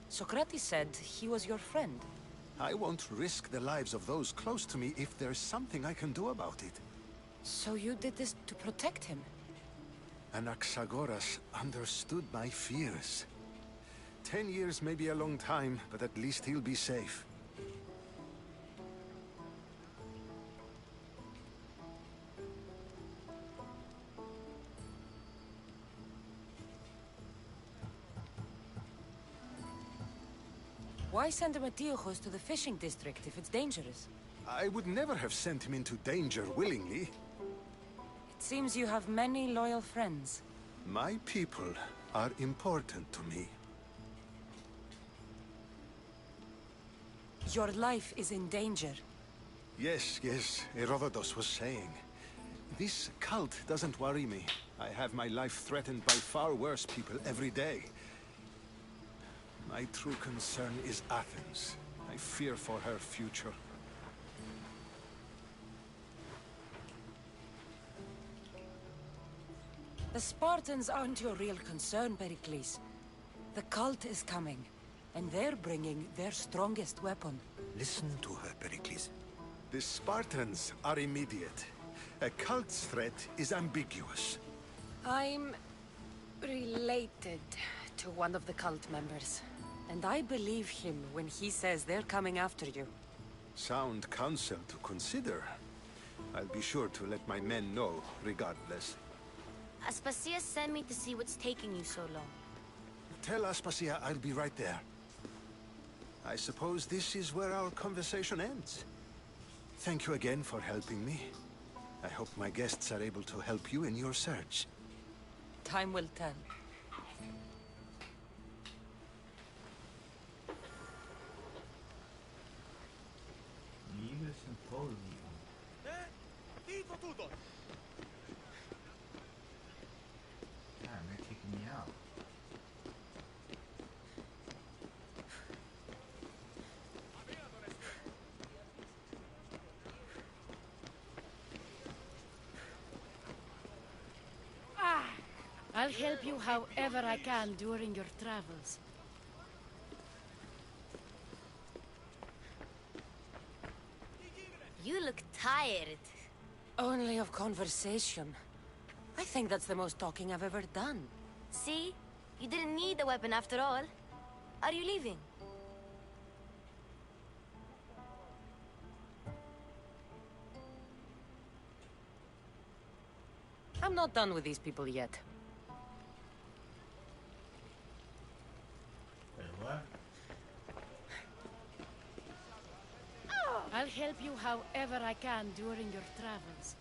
Socrates said he was your friend. I won't risk the lives of those close to me if there's something I can do about it. So you did this to protect him? Anaxagoras understood my fears. 10 years may be a long time, but at least he'll be safe. Why send Emetiochos to the fishing district if it's dangerous? I would never have sent him into danger willingly. It seems you have many loyal friends. My people are important to me. Your life is in danger. Yes, Herodotus was saying. This cult doesn't worry me. I have my life threatened by far worse people every day. My true concern is Athens. I fear for her future. The Spartans aren't your real concern, Pericles. The cult is coming, and they're bringing their strongest weapon. Listen to her, Pericles. The Spartans are immediate. A cult's threat is ambiguous. I'm related to one of the cult members, and I believe him when he says they're coming after you. Sound counsel to consider. I'll be sure to let my men know, regardless. Aspasia sent me to see what's taking you so long. Tell Aspasia I'll be right there. I suppose this is where our conversation ends. Thank you again for helping me. I hope my guests are able to help you in your search. Time will tell. Liebe Symposium. Damn, they're kicking me out. I'll help you however I can during your travels. You look tired. Only of conversation. I think that's the most talking I've ever done. See? You didn't need a weapon after all. Are you leaving? I'm not done with these people yet. Wait, what? I'll help you however I can during your travels.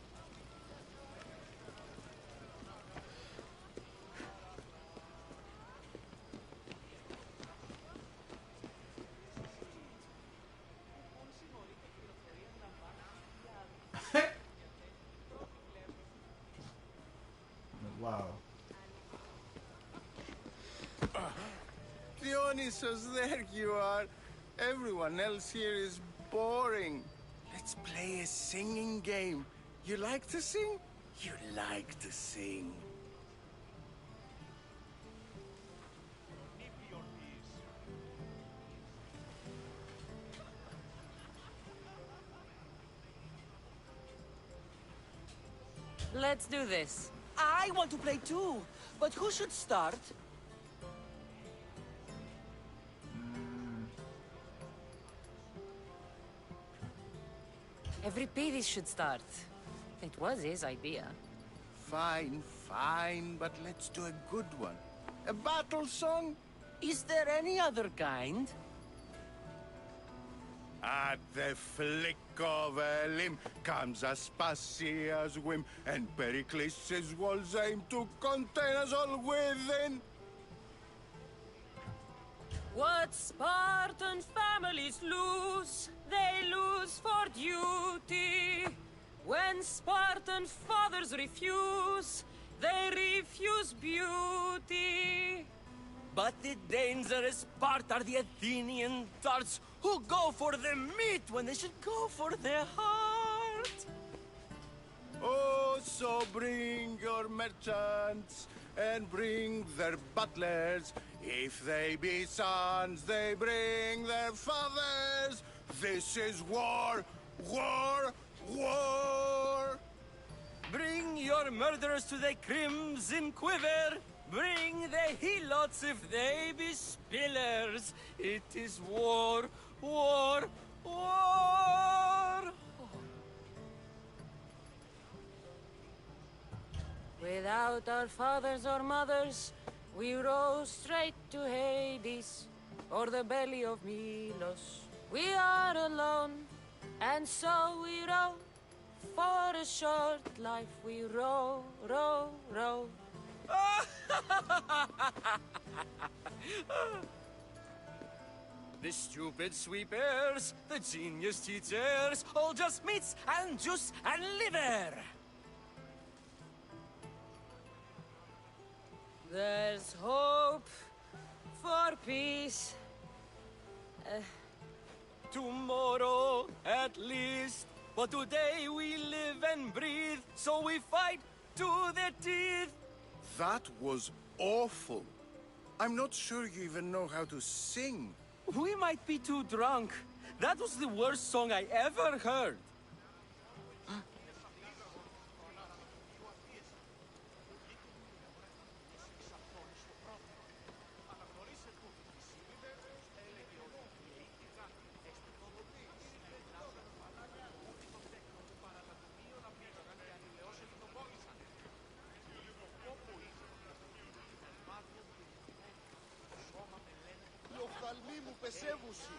Wow. Dionysus, there you are. Everyone else here is boring. Let's play a singing game. You like to sing? You like to sing. Let's do this. I want to play too, but who should start? Every Pedis should start. It was his idea. Fine, fine, but let's do a good one. A battle song? Is there any other kind? At the flick of a limb comes Aspasia's whim, and Pericles' walls aim to contain us all within. What Spartan families lose, they lose for duty. When Spartan fathers refuse, they refuse beauty. But the dangerous part are the Athenian tarts who go for the meat when they should go for the heart. Oh, so bring your merchants and bring their butlers. If they be sons, they bring their fathers. This is war, war, war. Bring your murderers to the crimson quiver. Bring the helots if they be spillers. It is war, war, war. Without our fathers or mothers, we row straight to Hades, or the belly of Milos. We are alone, and so we row. For a short life we row, row, row. The stupid sweepers, the genius teachers, all just meats and juice and liver. There's hope for peace. Tomorrow, at least. But today we live and breathe, so we fight to the teeth. That was awful. I'm not sure you even know how to sing. We might be too drunk. That was the worst song I ever heard. Οι οφθαλμοί μου πεσεύουσι.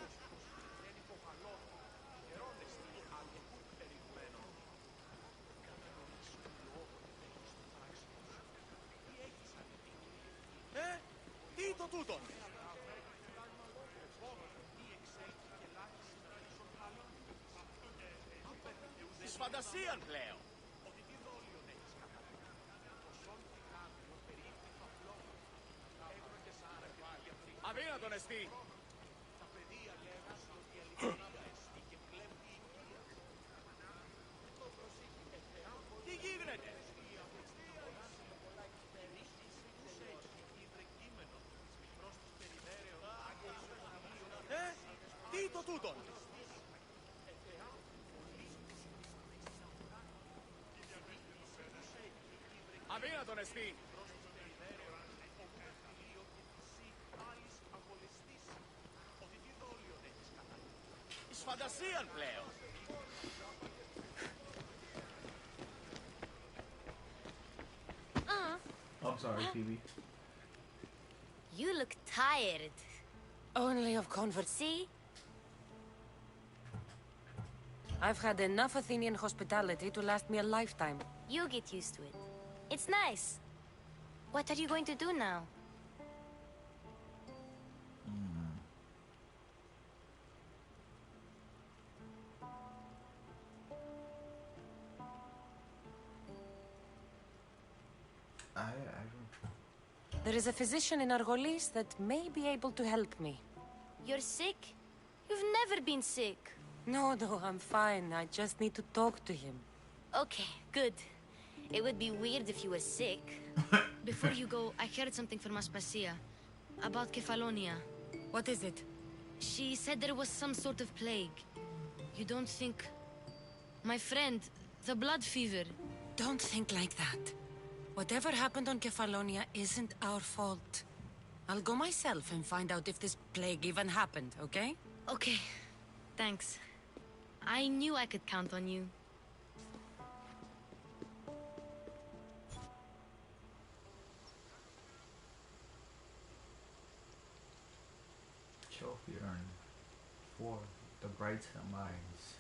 Τι το τούτον! Της φαντασίαν πλέον! Αδύνατον εστί! Τι γίνεται! Τι το τούτον! Αδύνατον εστί! Εις φαντασίαν πλέον! I'm sorry, Phoebe. You look tired. Only of convert. See? I've had enough Athenian hospitality to last me a lifetime. You get used to it. It's nice. What are you going to do now? There is a physician in Odlssey that may be able to help me. You're sick? You've never been sick. No, I'm fine. I just need to talk to him. Okay, good. It would be weird if you were sick. Before you go, I heard something from Aspasia. About Kefalonia. What is it? She said there was some sort of plague. You don't think... My friend, the blood fever. Don't think like that. Whatever happened on Kefalonia isn't our fault. I'll go myself and find out if this plague even happened, okay? Okay, thanks. I knew I could count on you. Trophy earned for the bright minds.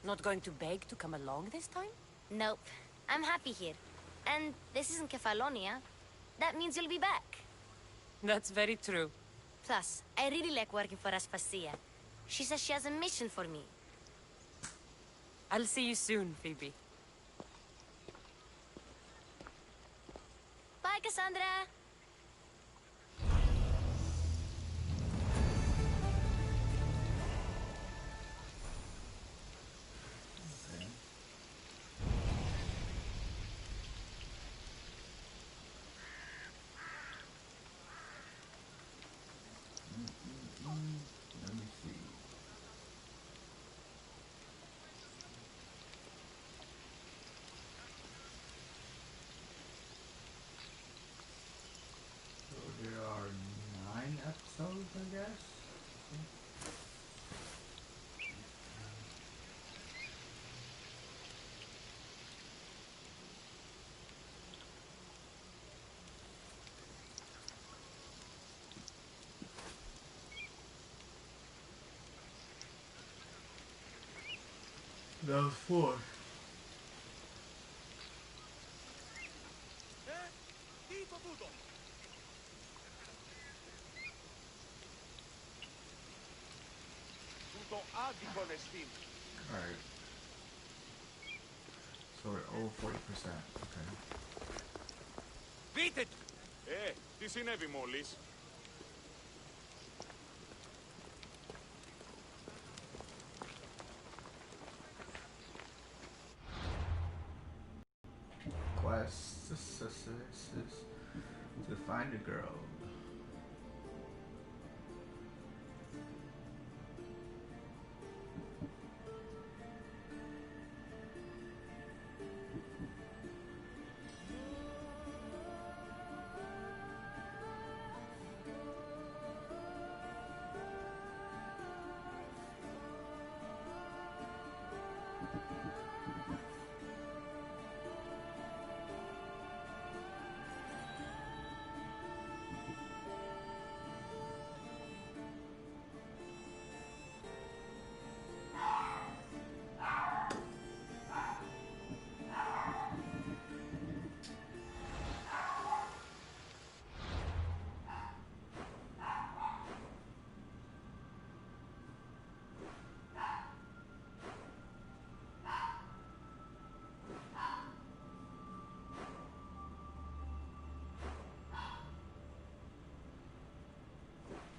Not going to beg to come along this time? Nope. I'm happy here. And this isn't Kefalonia. That means you'll be back. That's very true. Plus, I really like working for Aspasia. She says she has a mission for me. I'll see you soon, Phoebe. Bye, Cassandra! Let me see. So there are 9 episodes, I guess. That was 4. Dito tutto! Tutto adico nestin. Alright. So we're over 40%. Okay. Beat it! Τι συνέβη μόλις? Quest to find a girl.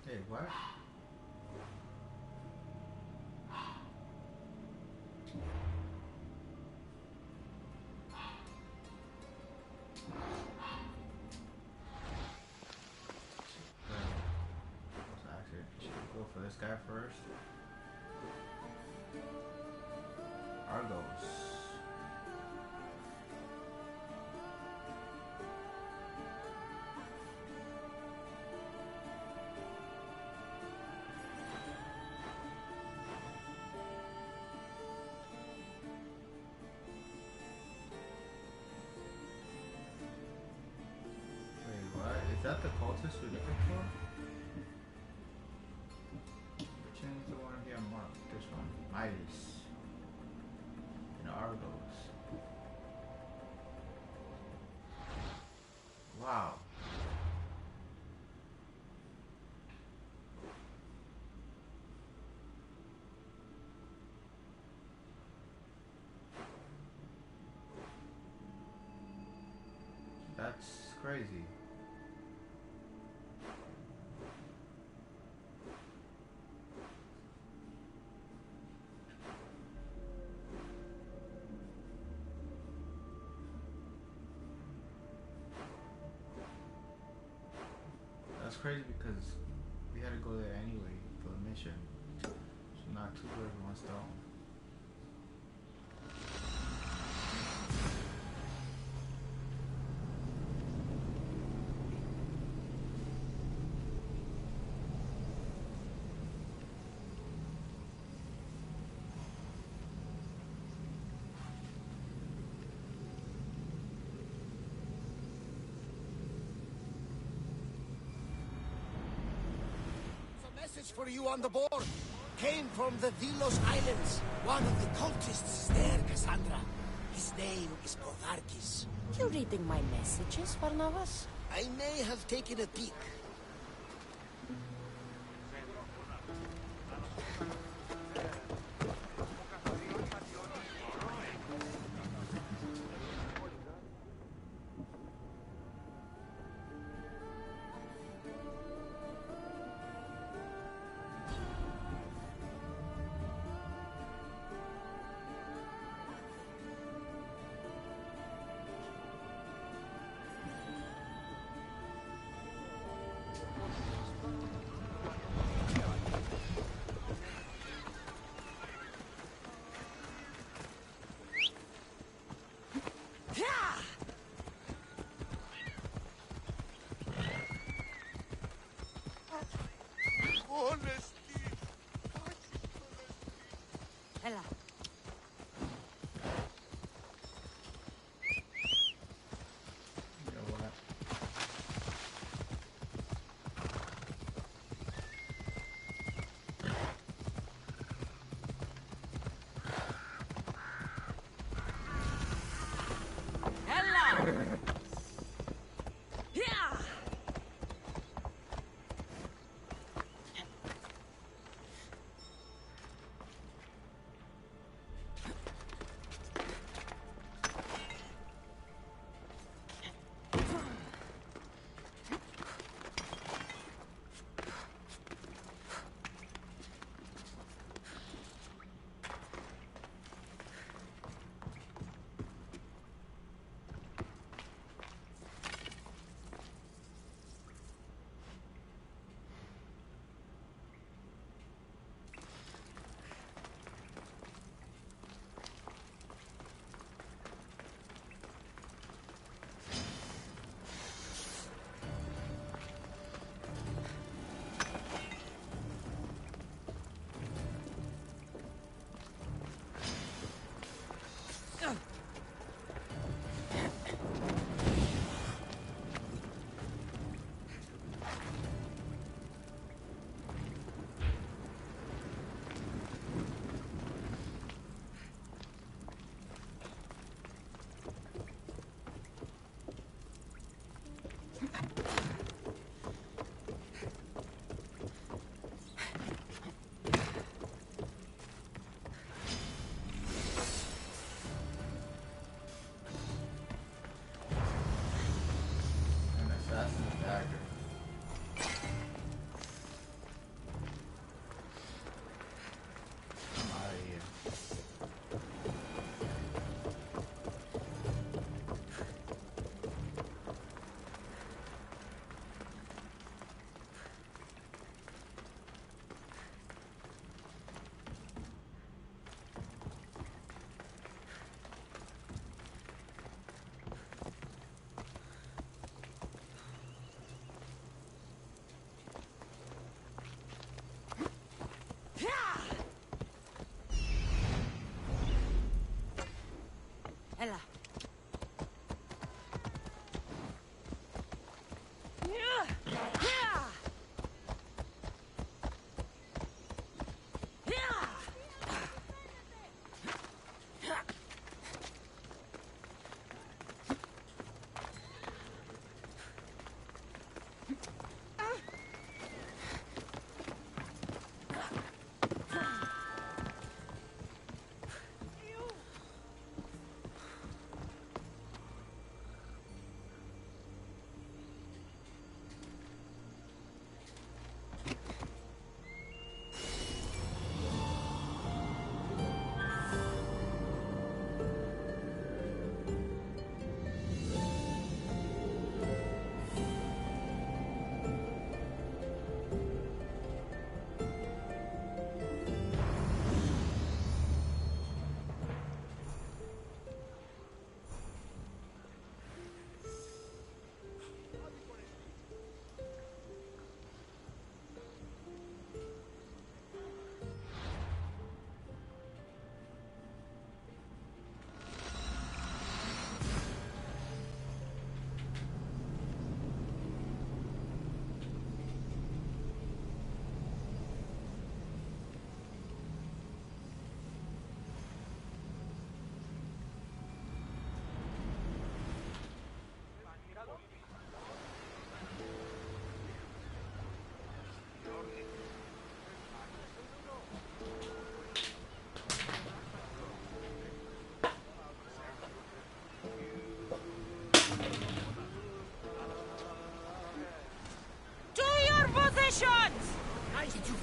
Hey, what? Actually, should we go for this guy first? Argos. Is that the cultist we're looking for? Which one is the one here marked? This one. Midas. And Argos. Wow. That's crazy. That's crazy because we had to go there anyway for the mission. So not two birds with one stone. Message for you on the board. Came from the Delos Islands. One of the cultists is there, Cassandra. His name is Portharkis. You reading my messages, Barnabas? I may have taken a peek.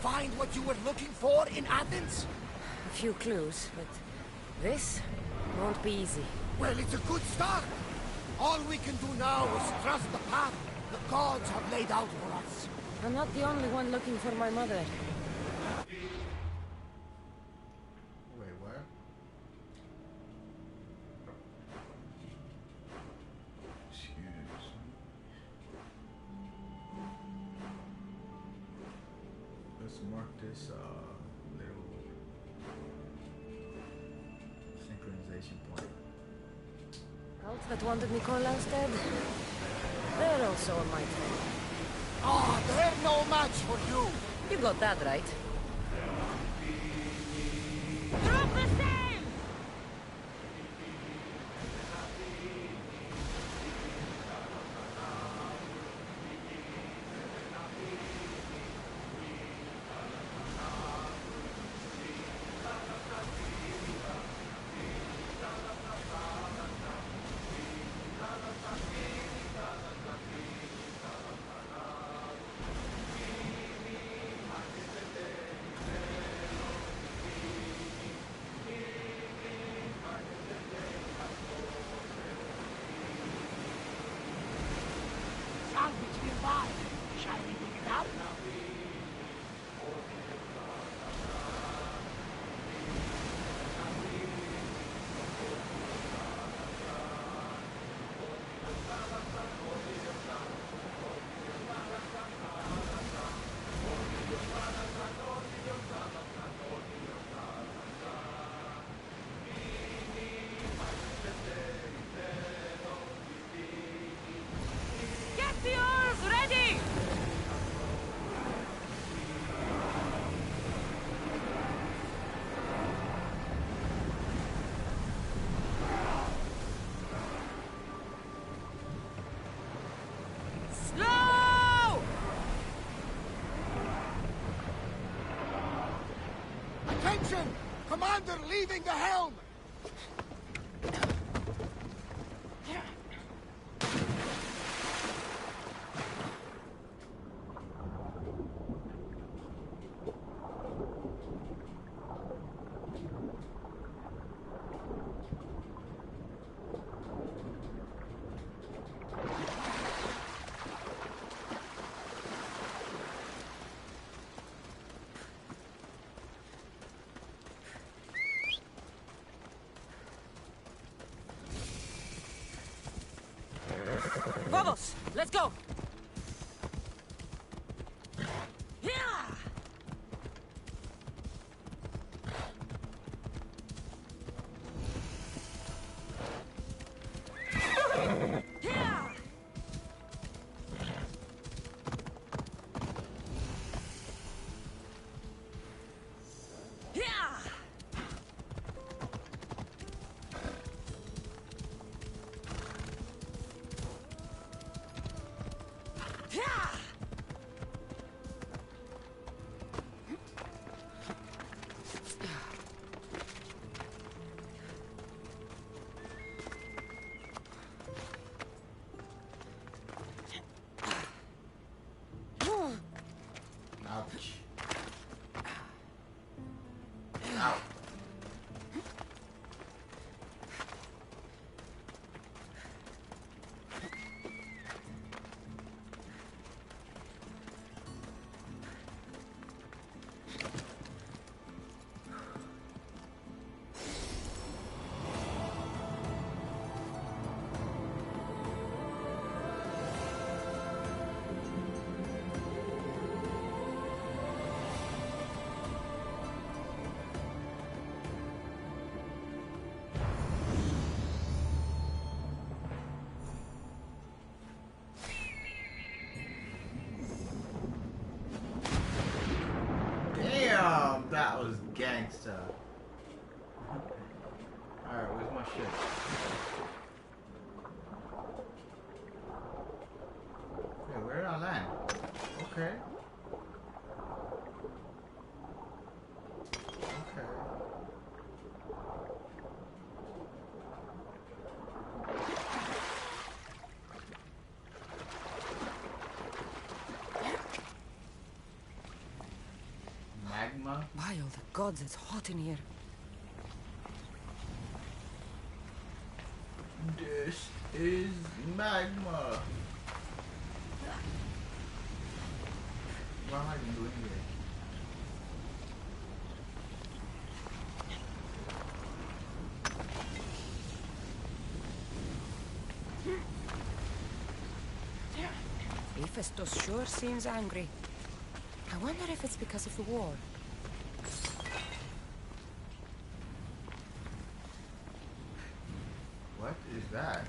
find what you were looking for in Athens? A few clues, but this won't be easy. Well, it's a good start. All we can do now is trust the path the gods have laid out for us. I'm not the only one looking for my mother. Wait, what? Excuse me. Let's mark this little synchronization point. Cult that wanted Nikolaus dead? They're also on my trail. Ah, they're no match for you. You got that right. Drop the sail! Salvage nearby. Shall we pick it up? Get the oars ready! Slow! Attention! Commander leaving the helm! Vamos! Let's go! Yeah! Yeah! Yeah! Yeah! Ouch. Ow. the gods, it's hot in here. This is magma. What am I doing here? Hephaestus sure seems angry. I wonder if it's because of the war. What is that?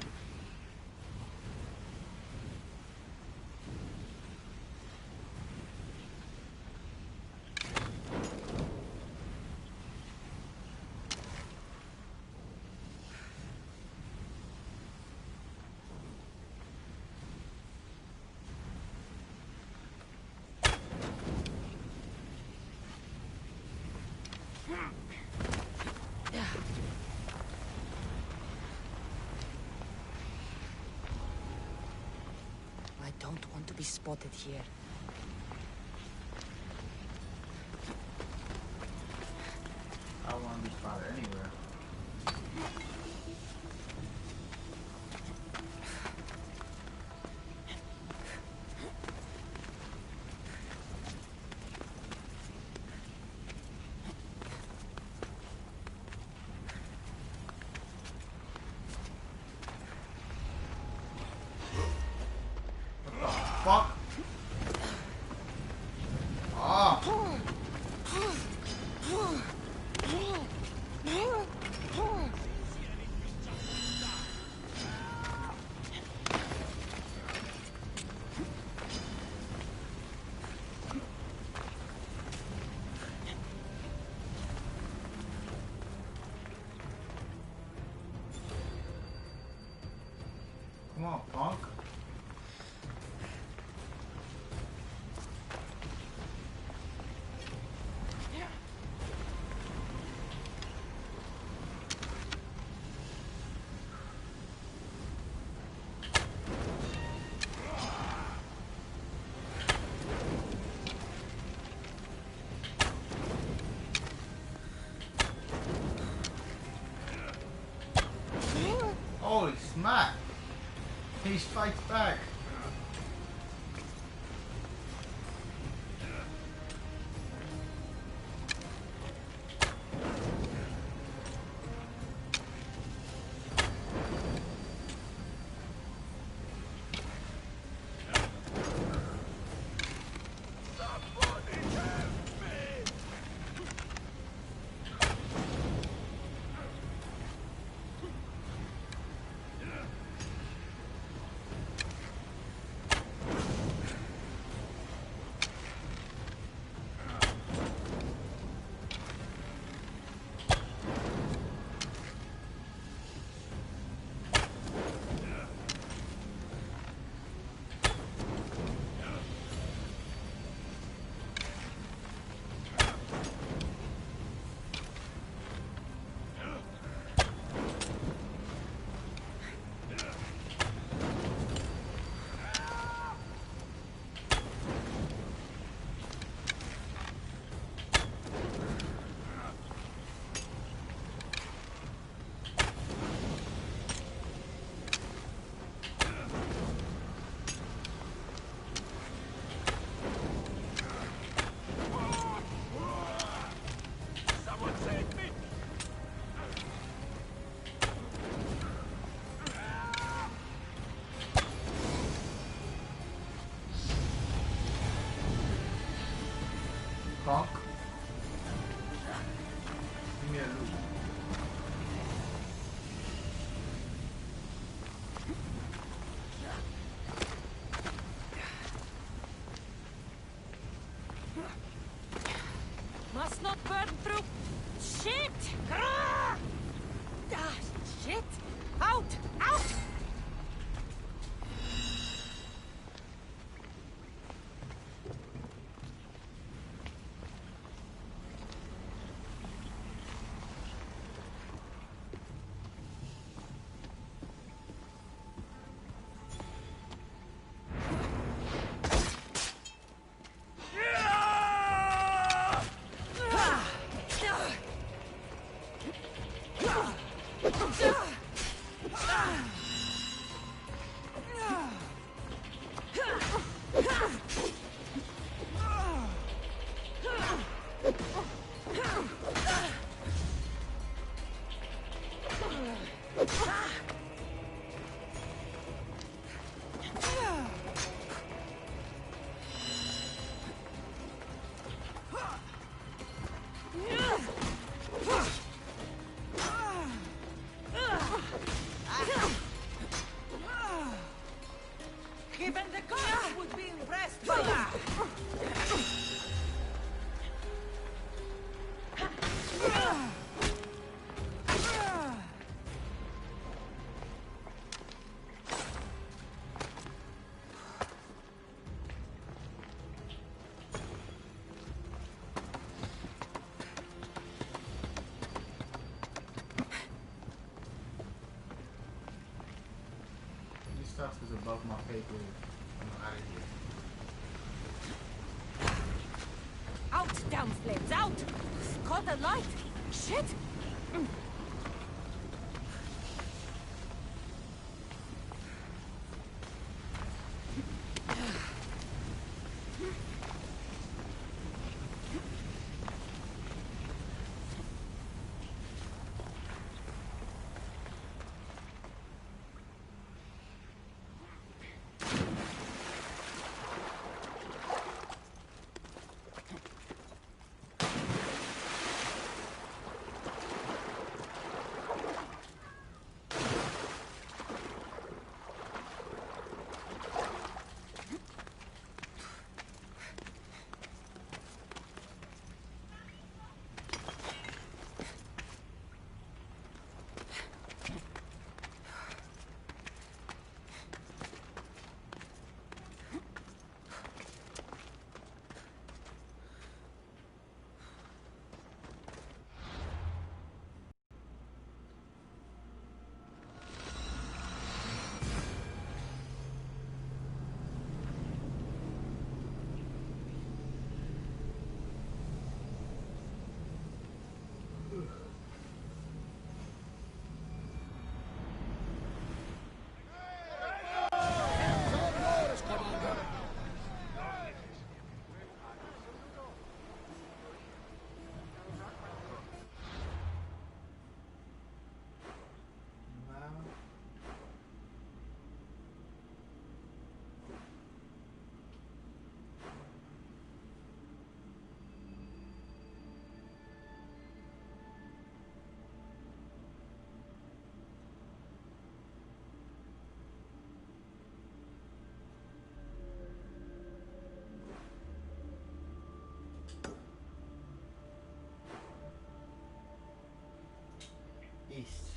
I don't want to be spotted here. I don't want to be spotted anywhere. Fuck. Ah. Come on, punk. Holy smack! He fights back. best fighter! This stuff is above my pay grade. I'm out of here. Out, damn flames, out! Caught the light! Shit! East.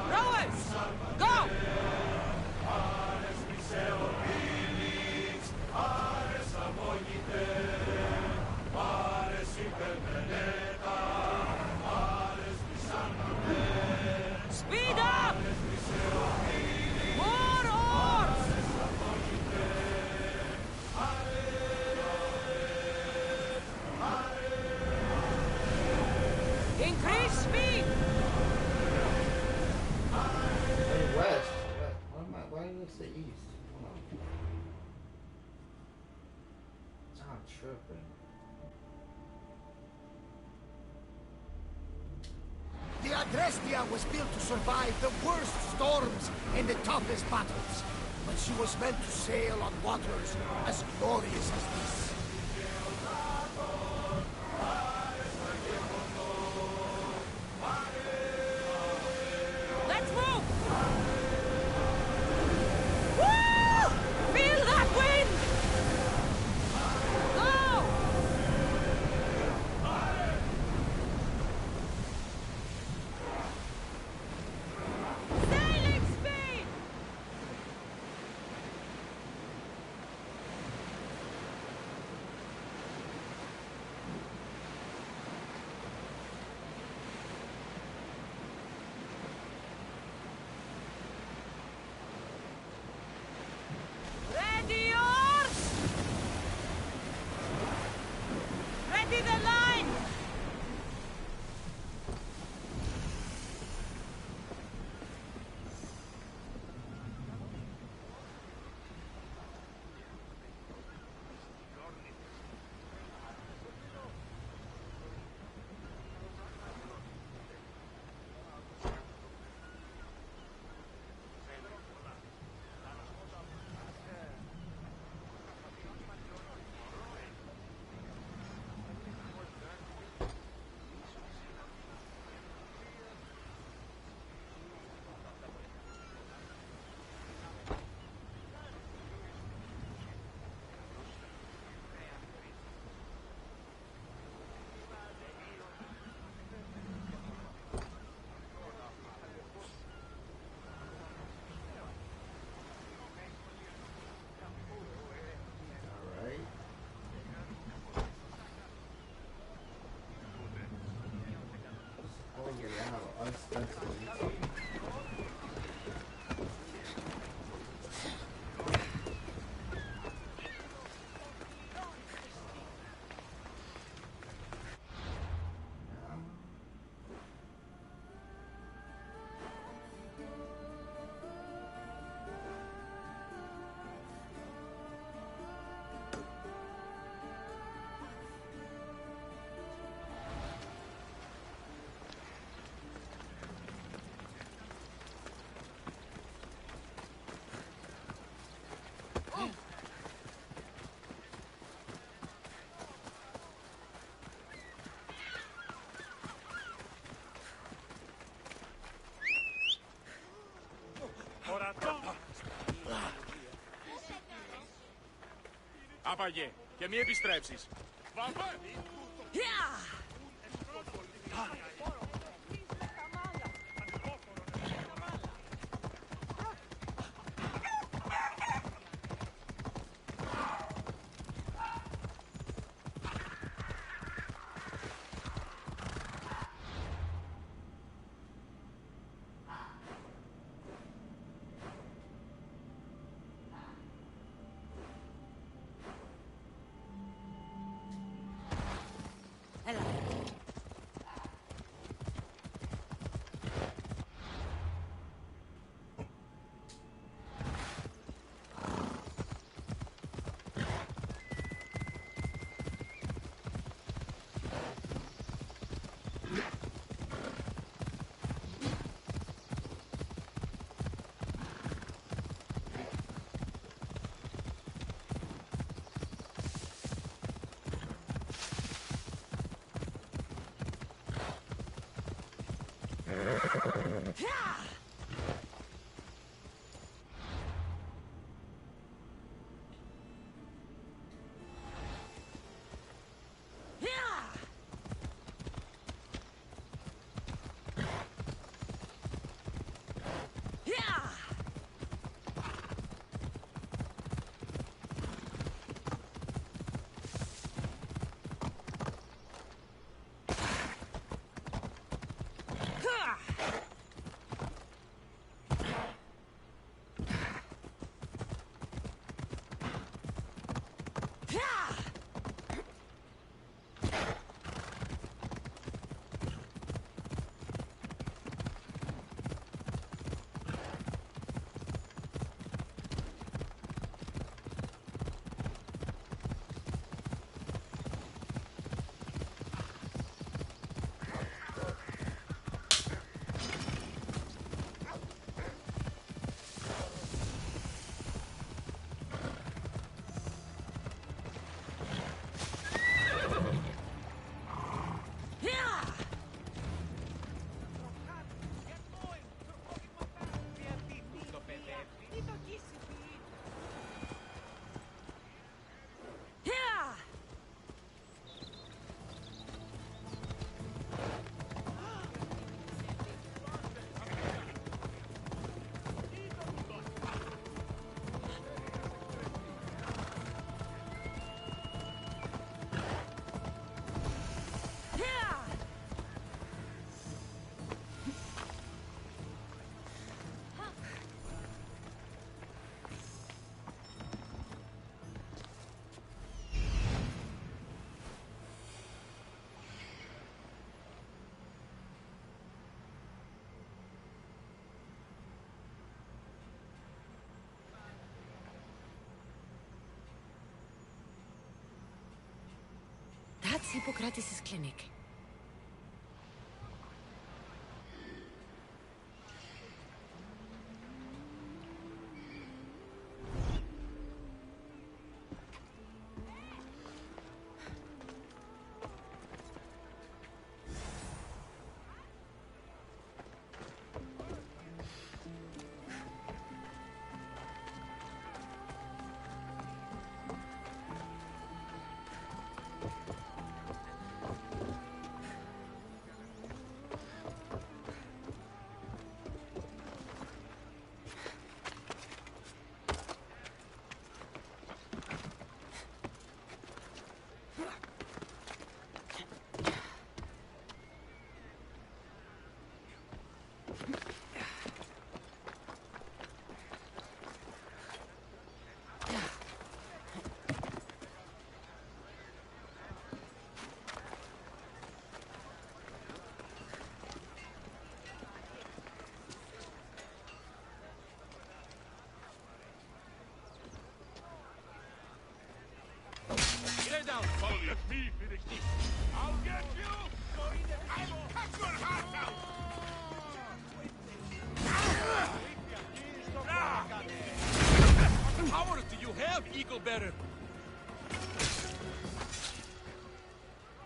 Rowers! Go! Speed up! More oars! Increase speed! Hey, west. Why did it say east? Hold on. I'm tripping. The Odlssey was built to survive the worst storms and the toughest battles, but she was meant to sail on waters as glorious as this. Let's move! Woo! Feel that wind! Go! Sailing speed! Wow, unexpected. Άπαγε και μη επιστρέψεις. That's Hippocrates' clinic. Lay down. Let me finish this. I'll get you. I will cut your heart out. What powers do you have, Eagle Bearer?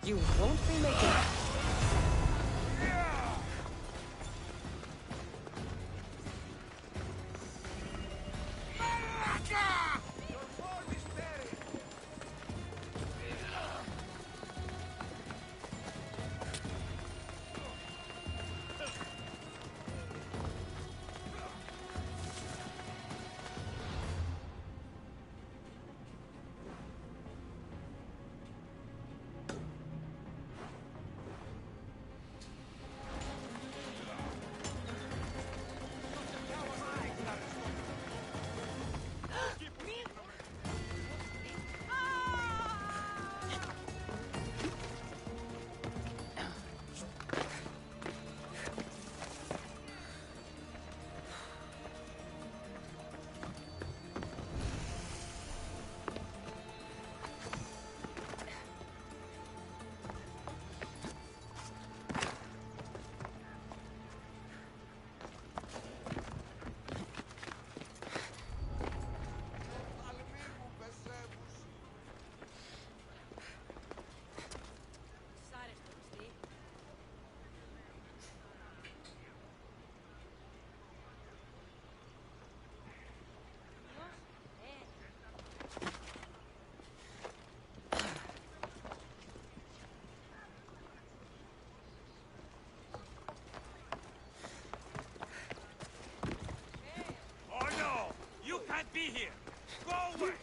You won't be making it. Oh no! You can't be here. Go away.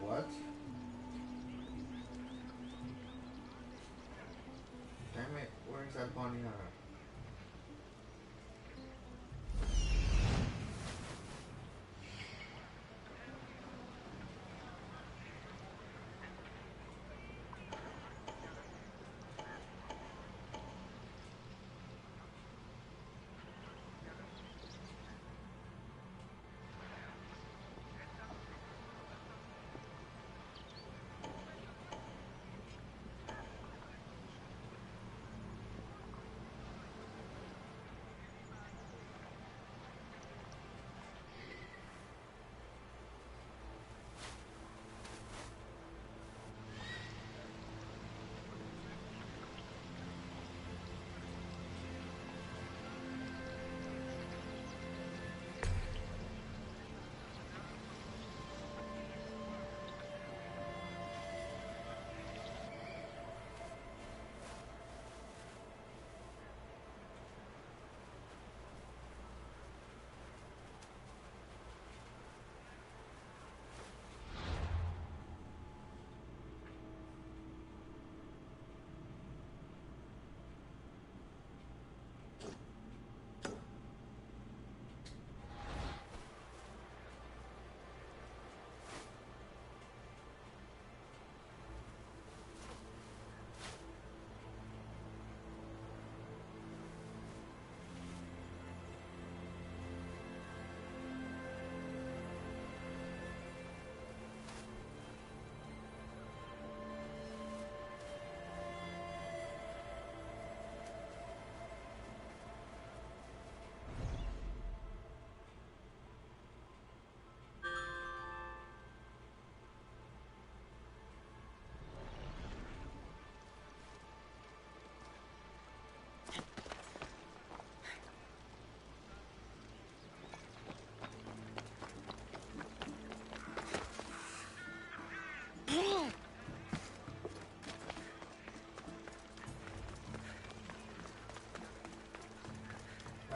What? Damn it, where's that bunny at?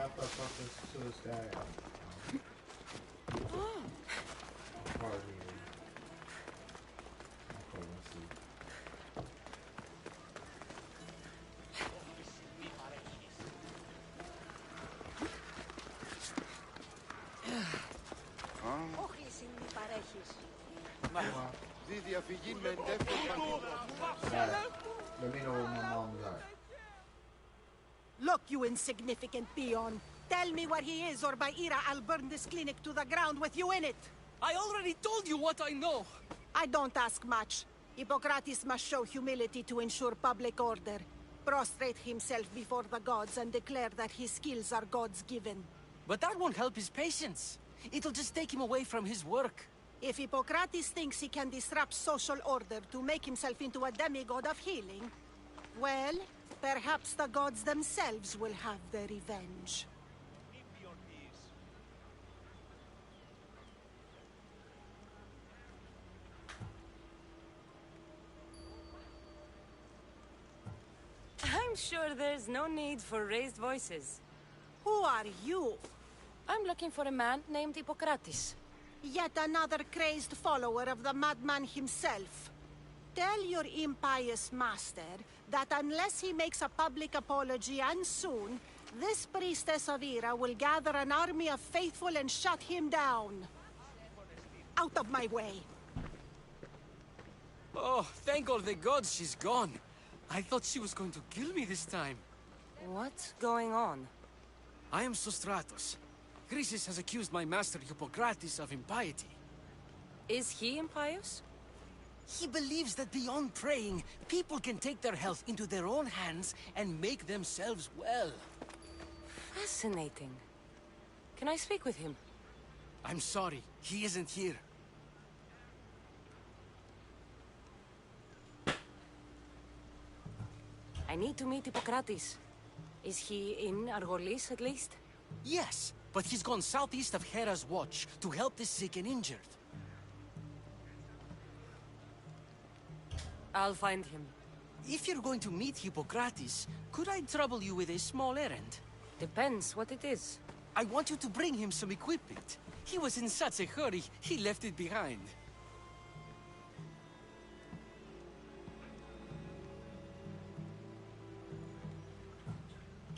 after I fuck this suicide out. Party. Okay, let's see. Όχληση μη παρέχεις. Δι διαφυγή με εντεύθυνση Let me know where my mom's at. Look, you insignificant peon. Tell me where he is, or by Ira, I'll burn this clinic to the ground with you in it. I already told you what I know. I don't ask much. Hippocrates must show humility to ensure public order. Prostrate himself before the gods and declare that his skills are gods given. But that won't help his patients. It'll just take him away from his work. If Hippocrates thinks he can disrupt social order to make himself into a demigod of healing, well, perhaps the gods themselves will have their revenge. I'm sure there's no need for raised voices. Who are you? I'm looking for a man named Hippocrates. Yet another crazed follower of the madman himself. Tell your impious master that unless he makes a public apology, and soon, this priestess of Ira will gather an army of faithful and shut him down. Out of my way. Oh, thank all the gods she's gone. I thought she was going to kill me this time. What's going on? I am Sostratos. Chrysis has accused my master Hippocrates of impiety. Is he impious? He believes that beyond praying, people can take their health into their own hands and make themselves well. Fascinating. Can I speak with him? I'm sorry, he isn't here. I need to meet Hippocrates. Is he in Odlssey at least? Yes, but he's gone southeast of Hera's Watch to help the sick and injured. I'll find him. If you're going to meet Hippocrates, could I trouble you with a small errand? Depends what it is. I want you to bring him some equipment. He was in such a hurry, he left it behind.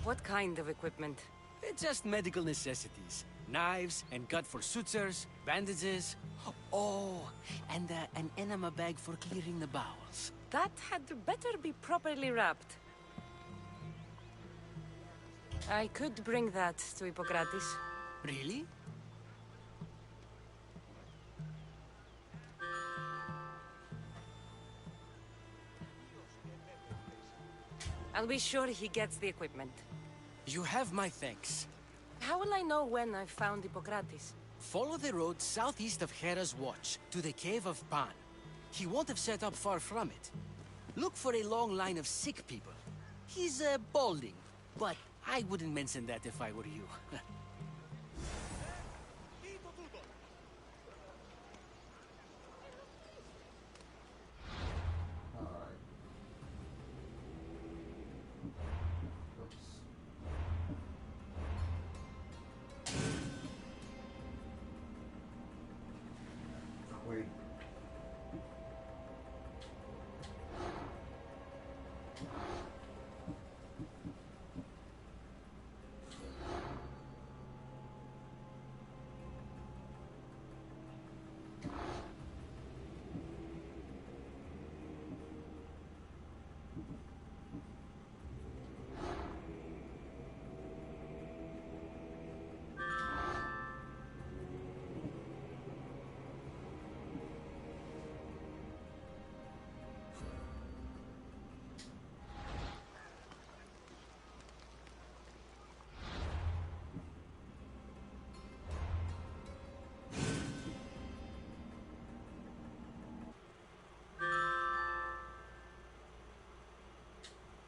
What kind of equipment? Just medical necessities. Knives and gut for sutures, bandages. Oh, and an enema bag for clearing the bowels. That had better be properly wrapped. I could bring that to Hippocrates. Really? I'll be sure he gets the equipment. You have my thanks. How will I know when I've found Hippocrates? Follow the road southeast of Hera's Watch to the Cave of Pan. He won't have set up far from it. Look for a long line of sick people. He's balding, but I wouldn't mention that if I were you.